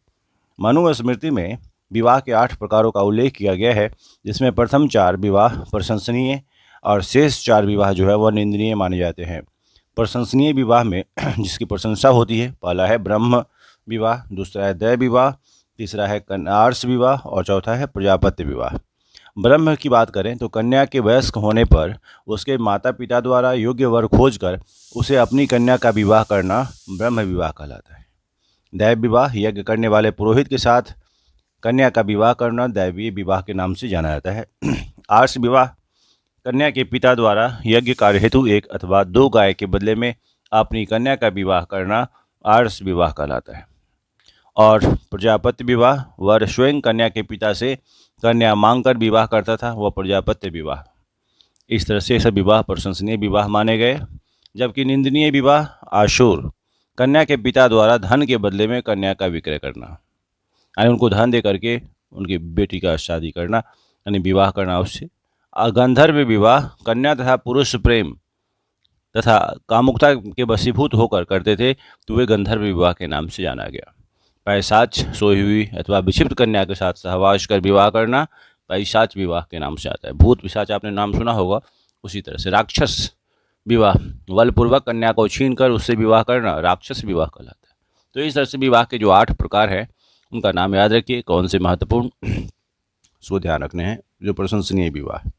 मनुस्मृति में विवाह के 8 प्रकारों का उल्लेख किया गया है, जिसमें प्रथम 4 विवाह प्रशंसनीय और शेष 4 विवाह जो है वह निंदनीय माने जाते हैं। प्रशंसनीय विवाह में जिसकी प्रशंसा होती है, पहला है ब्रह्म विवाह, दूसरा है दैव विवाह, तीसरा है कन्यार्ष विवाह और चौथा है प्रजापत्य विवाह। ब्रह्म की बात करें तो कन्या के वयस्क होने पर उसके माता पिता द्वारा योग्य वर खोजकर उसे अपनी कन्या का विवाह करना ब्रह्म विवाह कहलाता है। दैव विवाह, यज्ञ करने वाले पुरोहित के साथ कन्या का विवाह करना दैवीय विवाह के नाम से जाना जाता है। आर्ष विवाह, कन्या के पिता द्वारा यज्ञ कार्य हेतु 1 अथवा 2 गाय के बदले में अपनी कन्या का विवाह करना आर्ष विवाह कहलाता है। और प्रजापत्य विवाह, वर स्वयं कन्या के पिता से कन्या मांगकर विवाह करता था, वह प्रजापत्य विवाह। इस तरह से सब विवाह प्रशंसनीय विवाह माने गए। जबकि निंदनीय विवाह आशुर, कन्या के पिता द्वारा धन के बदले में कन्या का विक्रय करना, यानी उनको धन दे करके उनकी बेटी का शादी करना, यानी विवाह करना उससे। गंधर्व विवाह, कन्या तथा पुरुष प्रेम तथा कामुकता के वशीभूत होकर करते थे, तो वे गंधर्व विवाह के नाम से जाना गया। पैशाच, सोई हुई अथवा विक्षिप्त कन्या के साथ सहवास कर विवाह करना पैशाच विवाह के नाम से आता है। भूत पिशाच आपने नाम सुना होगा। उसी तरह से राक्षस विवाह, बलपूर्वक कन्या को छीन कर उससे विवाह करना राक्षस विवाह कहलाता है। तो इस तरह से विवाह के जो 8 प्रकार हैं, उनका नाम याद रखिए, कौन से महत्वपूर्ण, सो ध्यान रखने हैं। जो प्रशंसनीय विवाह,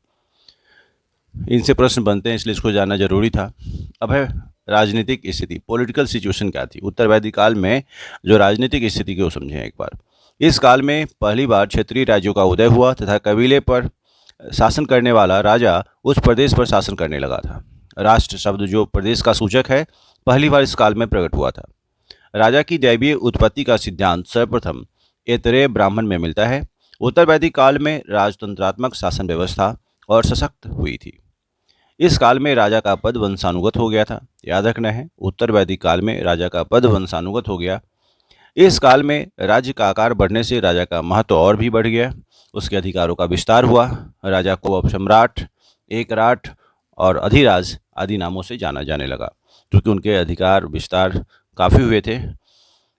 इनसे प्रश्न बनते हैं, इसलिए इसको जानना जरूरी था। अब है राजनीतिक स्थिति, पॉलिटिकल सिचुएशन क्या थी उत्तर वैदिक काल में। जो राजनीतिक स्थिति को समझें एक बार। इस काल में पहली बार क्षेत्रीय राज्यों का उदय हुआ तथा कबीले पर शासन करने वाला राजा उस प्रदेश पर शासन करने लगा था। राष्ट्र शब्द जो प्रदेश का सूचक है, पहली बार इस काल में प्रकट हुआ था। राजा की दैवीय उत्पत्ति का सिद्धांत सर्वप्रथम ऐतरेय ब्राह्मण में मिलता है। उत्तर वैदिक काल में राजतंत्रात्मक शासन व्यवस्था और सशक्त हुई थी। इस काल में राजा का पद वंशानुगत हो गया था। याद रखना है, उत्तर वैदिक काल में राजा का पद वंशानुगत हो गया। इस काल में राज्य का आकार बढ़ने से राजा का महत्व और भी बढ़ गया। उसके अधिकारों का विस्तार हुआ। राजा को अब सम्राट, एकराट और अधिराज आदि नामों से जाना जाने लगा, क्योंकि उनके अधिकार विस्तार काफ़ी हुए थे।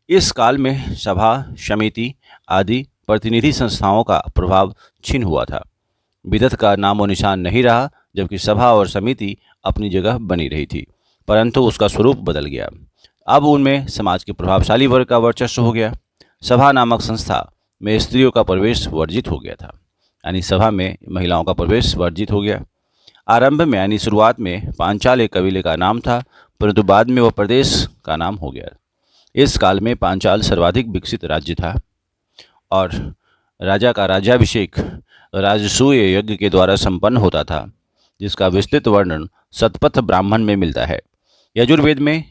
इस काल में सभा, समिति आदि प्रतिनिधि संस्थाओं का प्रभाव क्षीण हुआ था। विदत का नामो निशान नहीं रहा, जबकि सभा और समिति अपनी जगह बनी रही थी, परंतु उसका स्वरूप बदल गया। अब उनमें समाज के प्रभावशाली वर्ग का वर्चस्व हो गया। सभा नामक संस्था में स्त्रियों का प्रवेश वर्जित हो गया था, यानी सभा में महिलाओं का प्रवेश वर्जित हो गया। आरंभ में यानी शुरुआत में पांचाल एक कबीले का नाम था, परंतु बाद में वह प्रदेश का नाम हो गया। इस काल में पांचाल सर्वाधिक विकसित राज्य था और राजा का राज्याभिषेक राजसूय यज्ञ के द्वारा संपन्न होता था, जिसका विस्तृत वर्णन शतपथ ब्राह्मण में मिलता है। यजुर्वेद में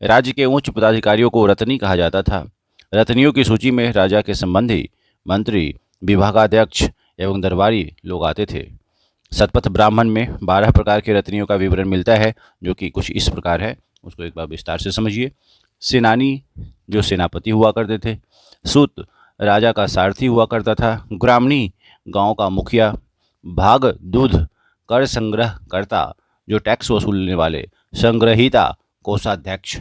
राज्य के उच्च पदाधिकारियों को रत्नी कहा जाता था। रत्नियों की सूची में राजा के संबंधी, मंत्री, विभागाध्यक्ष एवं दरबारी लोग आते थे। शतपथ ब्राह्मण में 12 प्रकार के रत्नियों का विवरण मिलता है, जो कि कुछ इस प्रकार है। उसको एक बार विस्तार से समझिए। सेनानी, जो सेनापति हुआ करते थे। सूत, राजा का सारथी हुआ करता था। ग्रामणी, गांव का मुखिया। भाग दूध, कर संग्रह करता, जो टैक्स वसूलने वाले। संग्रहिता, कोषाध्यक्ष।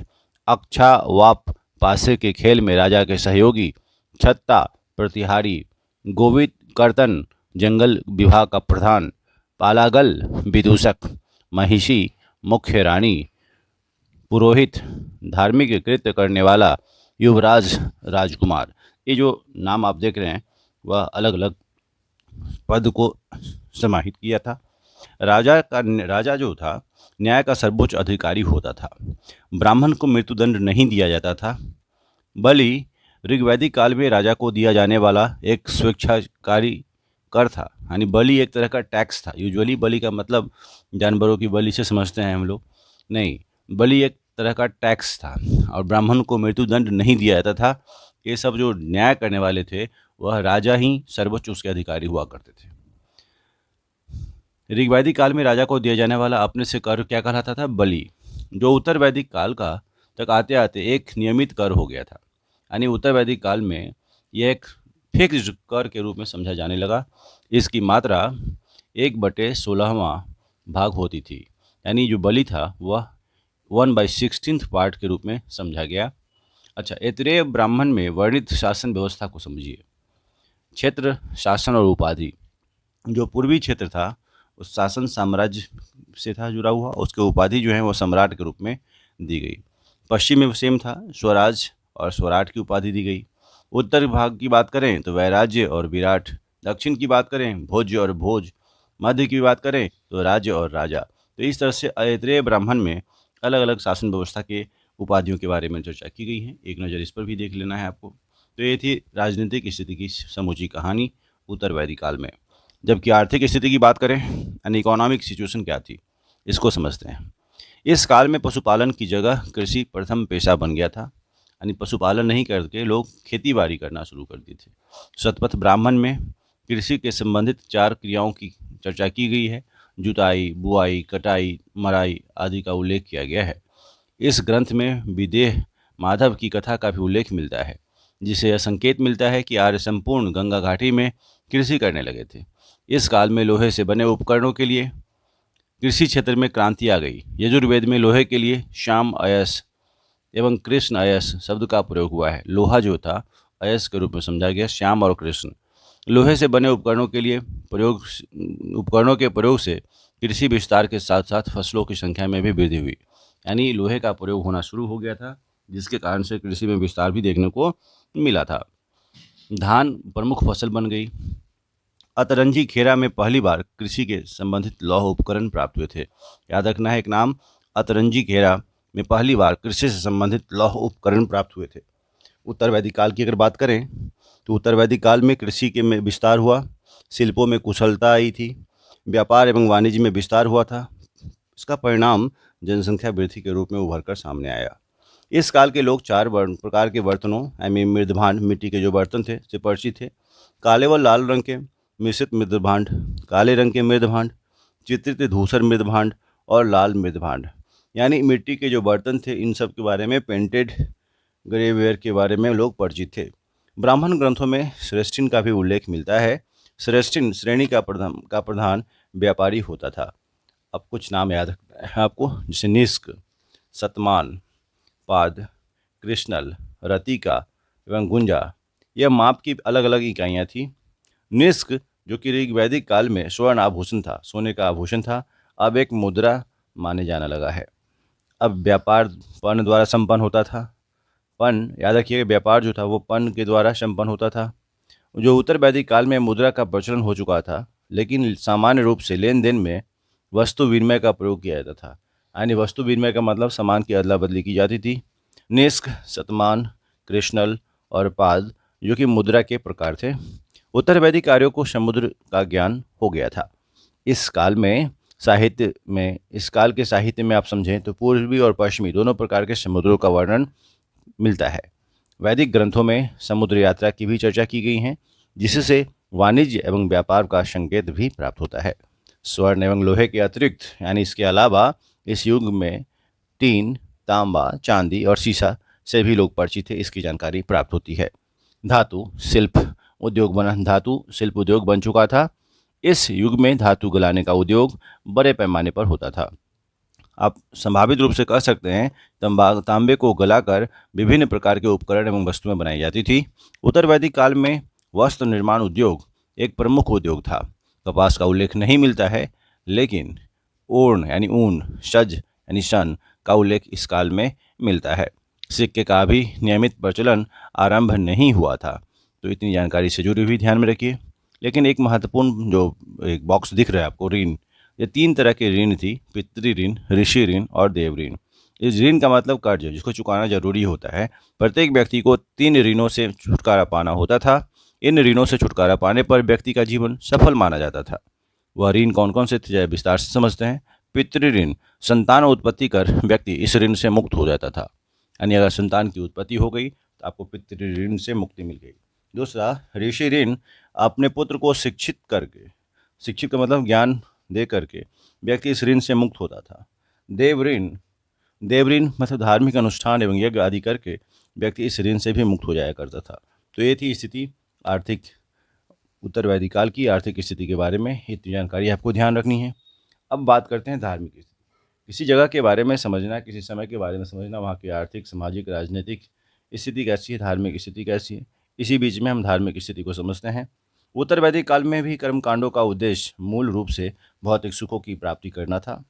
अक्षा वाप, पासे के खेल में राजा के सहयोगी। छत्ता, प्रतिहारी। गोवित कर्तन, जंगल विभाग का प्रधान। पालागल, विदूषक। महिषी, मुख्य रानी। पुरोहित, धार्मिक कृत्य करने वाला। युवराज, राजकुमार। ये जो नाम आप देख रहे हैं, वह अलग अलग पद को समाहित किया था। राजा जो था, न्याय का सर्वोच्च अधिकारी होता था। ब्राह्मण को मृत्युदंड नहीं दिया जाता था। बलि, ऋग्वैदिक काल में राजा को दिया जाने वाला एक स्वेच्छाकारी कर था, यानी बलि एक तरह का टैक्स था। यूजुअली बलि का मतलब जानवरों की बलि से समझते हैं हम लोग, नहीं, बलि एक तरह का टैक्स था और ब्राह्मण को मृत्युदंड नहीं दिया जाता था। ये सब जो न्याय करने वाले थे, वह राजा ही सर्वोच्च उसके अधिकारी हुआ करते थे। ऋग्वैदिक काल में राजा को दिया जाने वाला अपने से कर क्या कहलाता था? बलि, जो उत्तर वैदिक काल का तक आते आते एक नियमित कर हो गया था। यानी उत्तर वैदिक काल में यह एक फिक्स्ड कर के रूप में समझा जाने लगा। इसकी मात्रा 1/16वां भाग होती थी, यानी जो बलि था वह 1/16 पार्ट के रूप में समझा गया। अच्छा, ऐतरेय ब्राह्मण में वर्णित शासन व्यवस्था को समझिए। क्षेत्र, शासन और उपाधि। जो पूर्वी क्षेत्र था, उस शासन साम्राज्य से था जुड़ा हुआ, उसके उपाधि जो है वो सम्राट के रूप में दी गई। पश्चिम में सेम था, स्वराज और स्वराट की उपाधि दी गई। उत्तर भाग की बात करें तो वैराज्य और विराट। दक्षिण की बात करें भोज्य और भोज। मध्य की बात करें तो राज्य और राजा। तो इस तरह से ऐतरेय ब्राह्मण में अलग अलग शासन व्यवस्था के उपाधियों के बारे में चर्चा की गई है। एक नज़र इस पर भी देख लेना है आपको। तो ये थी राजनीतिक स्थिति की समूची कहानी उत्तर वैदिक काल में। जबकि आर्थिक स्थिति की बात करें, यानी इकोनॉमिक सिचुएशन क्या थी, इसको समझते हैं। इस काल में पशुपालन की जगह कृषि प्रथम पेशा बन गया था, यानी पशुपालन नहीं करके लोग खेती बाड़ी करना शुरू कर दिए थे। शतपथ ब्राह्मण में कृषि के संबंधित 4 क्रियाओं की चर्चा की गई है। जुताई, बुआई, कटाई, मराई आदि का उल्लेख किया गया है। इस ग्रंथ में विदेह माधव की कथा का भी उल्लेख मिलता है, जिसे यह संकेत मिलता है कि आर्य संपूर्ण गंगा घाटी में कृषि करने लगे थे। इस काल में लोहे से बने उपकरणों के लिए कृषि क्षेत्र में क्रांति आ गई। यजुर्वेद में लोहे के लिए श्याम अयस एवं कृष्ण अयस शब्द का प्रयोग हुआ है। लोहा जो था अयस के रूप में समझा गया, श्याम और कृष्ण। लोहे से बने उपकरणों के प्रयोग से कृषि विस्तार के साथ साथ फसलों की संख्या में भी वृद्धि हुई, यानी लोहे का प्रयोग होना शुरू हो गया था, जिसके कारण से कृषि में विस्तार भी देखने को मिला था। धान प्रमुख फसल बन गई। अतरंजी खेरा में पहली बार कृषि के संबंधित लौह उपकरण प्राप्त हुए थे। याद रखना है एक नाम, अतरंजी खेरा में पहली बार कृषि से संबंधित लौह उपकरण प्राप्त हुए थे। उत्तर वैदिक काल की अगर बात करें तो उत्तर वैदिक काल में कृषि के में विस्तार हुआ, शिल्पों में कुशलता आई थी, व्यापार एवं वाणिज्य में विस्तार हुआ था। इसका परिणाम जनसंख्या वृद्धि के रूप में उभर कर सामने आया। इस काल के लोग चार प्रकार के बर्तनों यानी मृदभांड, मिट्टी के जो बर्तन थे से परिचित थे। काले व लाल रंग के मिश्रित मृदभांड, काले रंग के मृदभांड, चित्रित धूसर मृदभांड और लाल मृदभांड, यानी मिट्टी के जो बर्तन थे इन सब के बारे में, पेंटेड ग्रेवेयर के बारे में लोग परिचित थे। ब्राह्मण ग्रंथों में श्रेष्ठिन का भी उल्लेख मिलता है। श्रेष्ठिन श्रेणी का प्रधान व्यापारी होता था। अब कुछ नाम याद रखना है आपको, जैसे निष्क, सतमान, पाद, कृष्णल, रतिका एवं गुंजा। यह माप की अलग अलग इकाइयाँ थी। निष्क जो कि ऋग्वैदिक काल में स्वर्ण आभूषण था, सोने का आभूषण था, अब एक मुद्रा माने जाने लगा है। अब व्यापार पन द्वारा संपन्न होता था। पन, याद रखिए, व्यापार जो था वो पन के द्वारा संपन्न होता था। जो उत्तर वैदिक काल में मुद्रा का प्रचलन हो चुका था, लेकिन सामान्य रूप से लेन देन में वस्तु विनिमय का प्रयोग किया जाता था। यानी वस्तु विनिमय का मतलब सामान की अदला बदली की जाती थी। निष्क, शतमान, कृष्णल और पाद जो कि मुद्रा के प्रकार थे। उत्तर वैदिक कार्यों को समुद्र का ज्ञान हो गया था। इस काल के साहित्य में आप समझें तो पूर्वी और पश्चिमी दोनों प्रकार के समुद्रों का वर्णन मिलता है। वैदिक ग्रंथों में समुद्र यात्रा की भी चर्चा की गई है, जिससे वाणिज्य एवं व्यापार का संकेत भी प्राप्त होता है। स्वर्ण एवं लोहे के अतिरिक्त यानी इसके अलावा इस युग में टीन, तांबा, चांदी और सीसा से भी लोग परिचित थे, इसकी जानकारी प्राप्त होती है। धातु शिल्प उद्योग बन चुका था। इस युग में धातु गलाने का उद्योग बड़े पैमाने पर होता था। आप संभावित रूप से कह सकते हैं तांबे को गलाकर विभिन्न प्रकार के उपकरण एवं वस्तुएं बनाई जाती थी। उत्तर वैदिक काल में वस्त्र निर्माण उद्योग एक प्रमुख उद्योग था। कपास का उल्लेख नहीं मिलता है, लेकिन ऊन यानी ऊन, सज यानी सन का उल्लेख इस काल में मिलता है। सिक्के का भी नियमित प्रचलन आरंभ नहीं हुआ था। तो इतनी जानकारी से जुड़ी हुई ध्यान में रखिए। लेकिन एक महत्वपूर्ण जो एक बॉक्स दिख रहा है आपको, ऋण, ये तीन तरह की ऋण थी, पितृ ऋण, ऋषि ऋण और देव ऋण। इस ऋण का मतलब कर्ज जिसको चुकाना जरूरी होता है। प्रत्येक व्यक्ति को 3 ऋणों से छुटकारा पाना होता था। इन ऋणों से छुटकारा पाने पर व्यक्ति का जीवन सफल माना जाता था। वह ऋण कौन कौन से थे, विस्तार से समझते हैं। पितृ ऋण, संतान उत्पत्ति कर व्यक्ति इस ऋण से मुक्त हो जाता था। यानी अगर संतान की उत्पत्ति हो गई तो आपको पितृ ऋण से मुक्ति मिल गई। दूसरा, ऋषि ऋण, अपने पुत्र को शिक्षित करके, शिक्षित का मतलब ज्ञान दे करके व्यक्ति इस ऋण से मुक्त होता था। देव ऋण मतलब धार्मिक अनुष्ठान एवं यज्ञ आदि करके व्यक्ति इस ऋण से भी मुक्त हो जाया करता था। तो ये थी स्थिति आर्थिक, उत्तर वैदिक काल की आर्थिक स्थिति के बारे में। इतनी जानकारी आपको ध्यान रखनी है। अब बात करते हैं धार्मिक स्थिति। किसी जगह के बारे में समझना, किसी समय के बारे में समझना, वहाँ की आर्थिक, सामाजिक, राजनीतिक स्थिति कैसी है, धार्मिक स्थिति कैसी है, इसी बीच में हम धार्मिक स्थिति को समझते हैं। उत्तर वैदिक काल में भी कर्मकांडों का उद्देश्य मूल रूप से भौतिक सुखों की प्राप्ति करना था।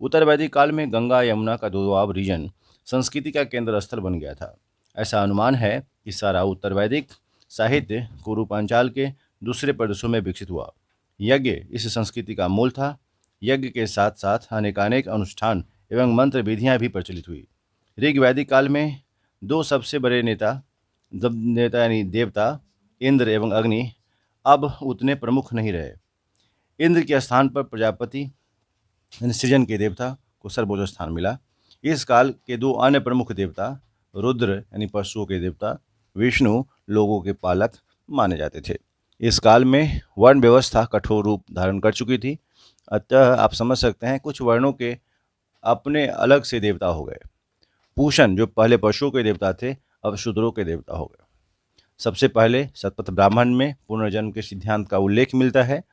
उत्तर वैदिक काल में गंगा यमुना का दोआब रीजन संस्कृति का केंद्र स्थल बन गया था। ऐसा अनुमान है कि सारा उत्तर वैदिक साहित्य कुरु पांचाल के दूसरे प्रदेशों में विकसित हुआ। यज्ञ इस संस्कृति का मूल था। यज्ञ के साथ साथ अनेकानेक अनुष्ठान एवं मंत्र विधियाँ भी प्रचलित हुई। ऋग्वैदिक काल में 2 सबसे बड़े नेता यानी देवता इंद्र एवं अग्नि अब उतने प्रमुख नहीं रहे। इंद्र के स्थान पर प्रजापति यानी सृजन के देवता को सर्वोच्च स्थान मिला। इस काल के 2 अन्य प्रमुख देवता रुद्र यानी पशुओं के देवता, विष्णु लोगों के पालक माने जाते थे। इस काल में वर्ण व्यवस्था कठोर रूप धारण कर चुकी थी। अतः आप समझ सकते हैं कुछ वर्णों के अपने अलग से देवता हो गए। पूषण जो पहले पशुओं के देवता थे अब शूद्रों के देवता हो गए। सबसे पहले शतपथ ब्राह्मण में पुनर्जन्म के सिद्धांत का उल्लेख मिलता है।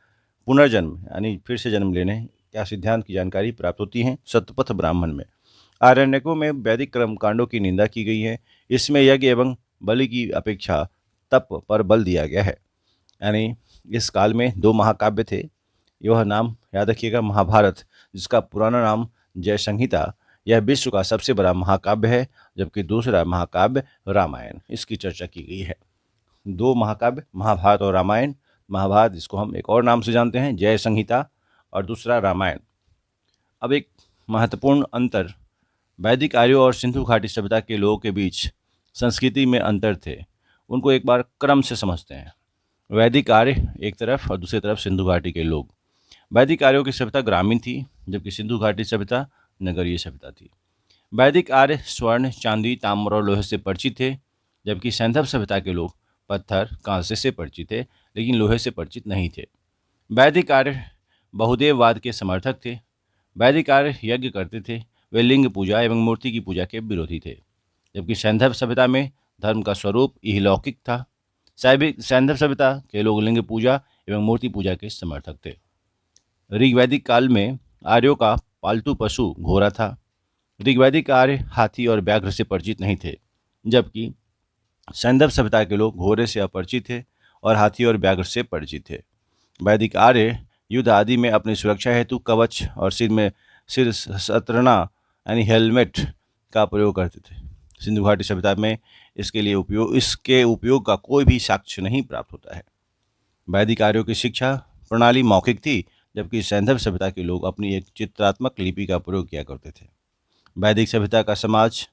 पुनर्जन्म यानी फिर से जन्म लेने क्या सिद्धांत की जानकारी प्राप्त होती है शतपथ ब्राह्मण में। आरण्यकों में वैदिक कर्मकांडों की निंदा की गई है। इसमें यज्ञ एवं बलि की अपेक्षा तप पर बल दिया गया है। यानी इस काल में 2 महाकाव्य थे। यह नाम याद रखिएगा, महाभारत, जिसका पुराना नाम जय संहिता, यह विश्व का सबसे बड़ा महाकाव्य है, जबकि दूसरा महाकाव्य रामायण, इसकी चर्चा की गई है। 2 महाकाव्य, महाभारत और रामायण, महाभारत, जिसको हम एक और नाम से जानते हैं जय संहिता, और दूसरा रामायण। अब एक महत्वपूर्ण अंतर, वैदिक आर्यों और सिंधु घाटी सभ्यता के लोगों के बीच संस्कृति में अंतर थे, उनको एक बार क्रम से समझते हैं। वैदिक आर्य एक तरफ और दूसरी तरफ सिंधु घाटी के लोग। वैदिक आर्यों की सभ्यता ग्रामीण थी, जबकि सिंधु घाटी सभ्यता नगरीय सभ्यता थी। वैदिक आर्य स्वर्ण, चांदी, ताम्र और लोहे से परिचित थे, जबकि सैंधव सभ्यता के लोग पत्थर, कांसे से परिचित थे, लेकिन लोहे से परिचित नहीं थे। वैदिक आर्य बहुदेववाद के समर्थक थे। वैदिक आर्य यज्ञ करते थे, वे लिंग पूजा एवं मूर्ति की पूजा के विरोधी थे, जबकि सैंधव सभ्यता में धर्म का स्वरूप इहलौकिक था। सैंधव सभ्यता के लोग लिंग पूजा एवं मूर्ति पूजा के समर्थक थे। ऋग्वैदिक काल में आर्यों का पालतू पशु घोड़ा था। ऋग्वैदिक आर्य हाथी और व्याघ्र से परिचित नहीं थे, जबकि सैंधव सभ्यता के लोग घोड़े से अपरिचित थे और हाथी और व्याघ्र से परिचित थे। वैदिक आर्य युद्ध आदि में अपनी सुरक्षा हेतु कवच और सिर सतरना यानी हेलमेट का प्रयोग करते थे। सिंधु घाटी सभ्यता में इसके उपयोग का कोई भी साक्ष्य नहीं प्राप्त होता है। वैदिक आर्यों की शिक्षा प्रणाली मौखिक थी, जबकि सैंधव सभ्यता के लोग अपनी एक चित्रात्मक लिपि का प्रयोग किया करते थे। वैदिक सभ्यता का समाज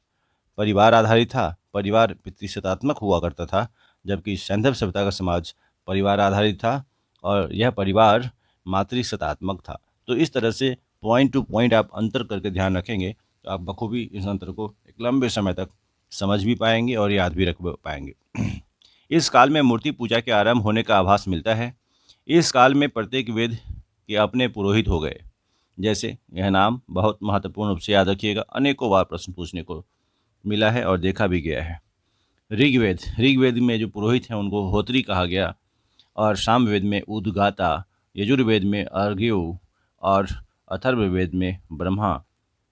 परिवार आधारित था, परिवार पितृसत्तात्मक हुआ करता था, जबकि सैंधव सभ्यता का समाज परिवार आधारित था और यह परिवार मातृसत्तात्मक था। तो इस तरह से पॉइंट टू पॉइंट आप अंतर करके ध्यान रखेंगे तो आप बखूबी इस अंतर को एक लंबे समय तक समझ भी पाएंगे और याद भी रख पाएंगे। इस काल में मूर्ति पूजा के आरंभ होने का आभास मिलता है। इस काल में प्रत्येक वेद के अपने पुरोहित हो गए। जैसे यह नाम बहुत महत्वपूर्ण रूप से याद रखिएगा, अनेकों बार प्रश्न पूछने को मिला है और देखा भी गया है। ऋग्वेद में जो पुरोहित हैं उनको होत्री कहा गया, और सामवेद में उद्गाता, यजुर्वेद में अर्घ्यु और अथर्ववेद में ब्रह्मा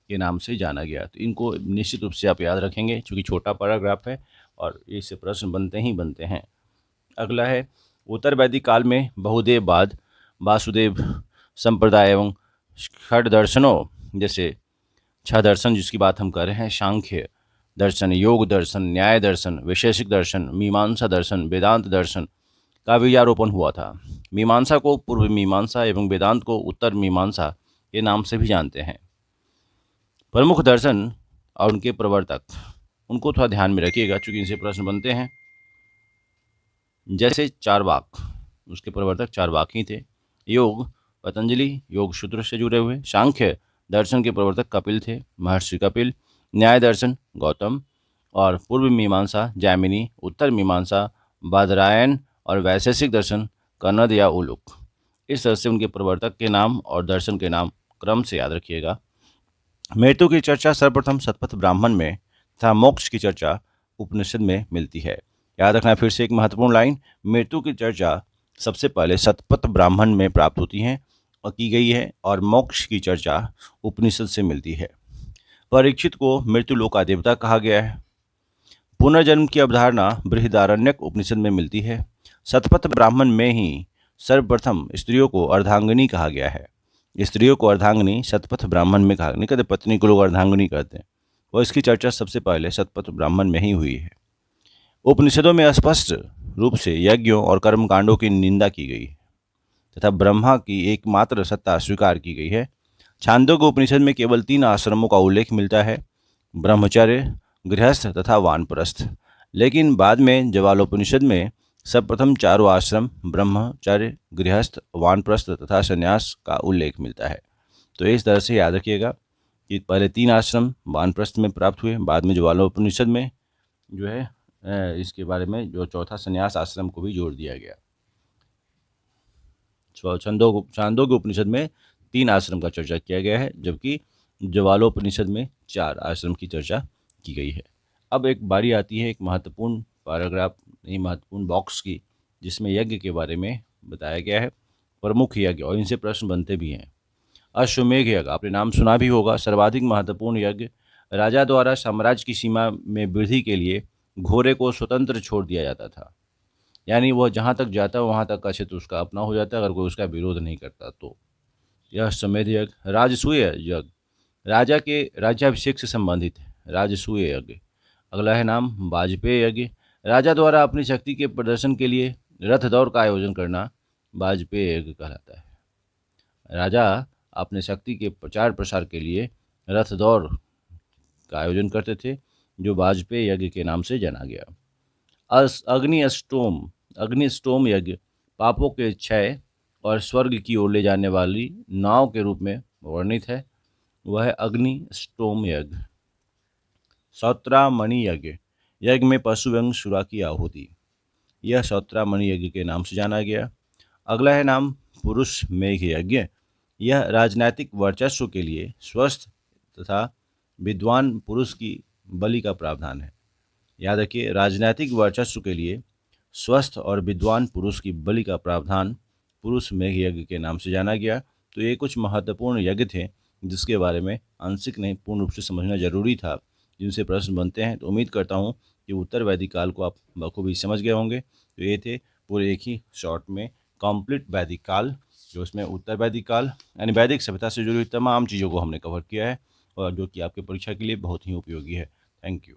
के नाम से जाना गया। तो इनको निश्चित रूप से आप याद रखेंगे, क्योंकि छोटा पैराग्राफ है और इससे प्रश्न बनते हैं। अगला है उत्तर वैदिक काल में बहुदेववाद, वासुदेव संप्रदाय एवं षड दर्शनों, जैसे 6 दर्शन जिसकी बात हम कर रहे हैं, सांख्य दर्शन, योग दर्शन, न्याय दर्शन, वैशेषिक दर्शन, मीमांसा दर्शन, वेदांत दर्शन का बीजारोपण हुआ था। मीमांसा को पूर्व मीमांसा एवं वेदांत को उत्तर मीमांसा के नाम से भी जानते हैं। प्रमुख दर्शन और उनके प्रवर्तक, उनको थोड़ा ध्यान में रखिएगा क्योंकि इनसे प्रश्न बनते हैं। जैसे चारवाक, उसके प्रवर्तक चारवाकी थे। योग पतंजलि, योग सूत्र से जुड़े हुए। सांख्य दर्शन के प्रवर्तक कपिल थे, महर्षि कपिल। न्याय दर्शन गौतम, और पूर्व मीमांसा जैमिनी, उत्तर मीमांसा बादरायण, और वैशेषिक दर्शन कन्नद या उलुक। इस तरह से उनके प्रवर्तक के नाम और दर्शन के नाम क्रम से याद रखिएगा। मृत्यु की चर्चा सर्वप्रथम शतपथ ब्राह्मण में तथा मोक्ष की चर्चा उपनिषद में मिलती है। याद रखना फिर से एक महत्वपूर्ण लाइन, मृत्यु की चर्चा सबसे पहले शतपथ ब्राह्मण में प्राप्त होती है और की गई है, और मोक्ष की चर्चा उपनिषद से मिलती है। परीक्षित को मृत्यु लोक का देवता कहा गया है। पुनर्जन्म की अवधारणा बृहदारण्यक उपनिषद में मिलती है। शतपथ ब्राह्मण में ही सर्वप्रथम स्त्रियों को अर्धांगिनी कहा गया है। स्त्रियों को अर्धांगिनी शतपथ ब्राह्मण में कहा, नहीं कहते पत्नी को लोग अर्धांगिनी कहते हैं, और इसकी चर्चा सबसे पहले शतपथ ब्राह्मण में ही हुई है। उपनिषदों में स्पष्ट रूप से यज्ञों और कर्मकांडों की निंदा की गई है तथा ब्रह्मा की एकमात्र सत्ता स्वीकार की गई है। छांदोग्य उपनिषद में केवल 3 आश्रमों का उल्लेख मिलता है, ब्रह्मचर्य, गृहस्थ तथा वानप्रस्थ। लेकिन बाद में ज्वालोपनिषद में सर्वप्रथम 4 आश्रम ब्रह्मचर्य, गृहस्थ, वानप्रस्थ तथा संन्यास का उल्लेख मिलता है। तो इस तरह से याद रखिएगा कि पहले 3 आश्रम वानप्रस्थ में प्राप्त हुए, बाद में ज्वालोपनिषद में जो है इसके बारे में जो चौथा संन्यास आश्रम को भी जोड़ दिया गया। छांदोग्य उपनिषद में 3 आश्रम का चर्चा किया गया है, जबकि ज्वालोपनिषद में 4 आश्रम की चर्चा की गई है। अब एक बारी आती है एक महत्वपूर्ण पैराग्राफ, महत्वपूर्ण बॉक्स की, जिसमें यज्ञ के बारे में बताया गया है, प्रमुख यज्ञ, और इनसे प्रश्न बनते भी हैं। अश्वमेघ यज्ञ आपने नाम सुना भी होगा। सर्वाधिक महत्वपूर्ण यज्ञ, राजा द्वारा साम्राज्य की सीमा में वृद्धि के लिए घोड़े को स्वतंत्र छोड़ दिया जाता था, यानी वह जहाँ तक जाता वहाँ तक का क्षेत्र उसका अपना हो जाता अगर कोई उसका विरोध नहीं करता तो। यह अश्वमेध यज्ञ। राजसूय यज्ञ, राजा के राज्याभिषेक से संबंधित है, राजसूय यज्ञ। अगला है नाम वाजपेय यज्ञ, राजा द्वारा अपनी शक्ति के प्रदर्शन के लिए रथ दौड़ का आयोजन करना वाजपेय यज्ञ कहलाता है। राजा अपने शक्ति के प्रचार प्रसार के लिए रथ दौड़ का आयोजन करते थे, जो वाजपेय यज्ञ के नाम से जाना गया। अग्निष्टोम यज्ञ पापों के क्षय और स्वर्ग की ओर ले जाने वाली नाव के रूप में वर्णित है। वह है अग्निष्टोम यज्ञ। सौत्रामणि यज्ञ, यज्ञ में पशु एवं सुरा की आहुति, यह सौत्रामणि यज्ञ के नाम से जाना गया। अगला है नाम पुरुष मेघ यज्ञ। यह राजनैतिक वर्चस्व के लिए स्वस्थ तथा विद्वान पुरुष की बलि का प्रावधान है। याद रखिए, राजनैतिक वर्चस्व के लिए स्वस्थ और विद्वान पुरुष की बलि का प्रावधान पुरुष मेघ यज्ञ के नाम से जाना गया। तो ये कुछ महत्वपूर्ण यज्ञ थे जिसके बारे में आंशिक नहीं पूर्ण रूप से समझना जरूरी था, जिनसे प्रश्न बनते हैं। तो उम्मीद करता हूँ कि उत्तर वैदिक काल को आप बखूबी समझ गए होंगे। तो ये थे पूरे एक ही शॉर्ट में कंप्लीट वैदिक काल, जो उसमें उत्तर वैदिक काल यानी वैदिक सभ्यता से जुड़ी तमाम चीज़ों को हमने कवर किया है, और जो कि आपके परीक्षा के लिए बहुत ही उपयोगी है। Thank you.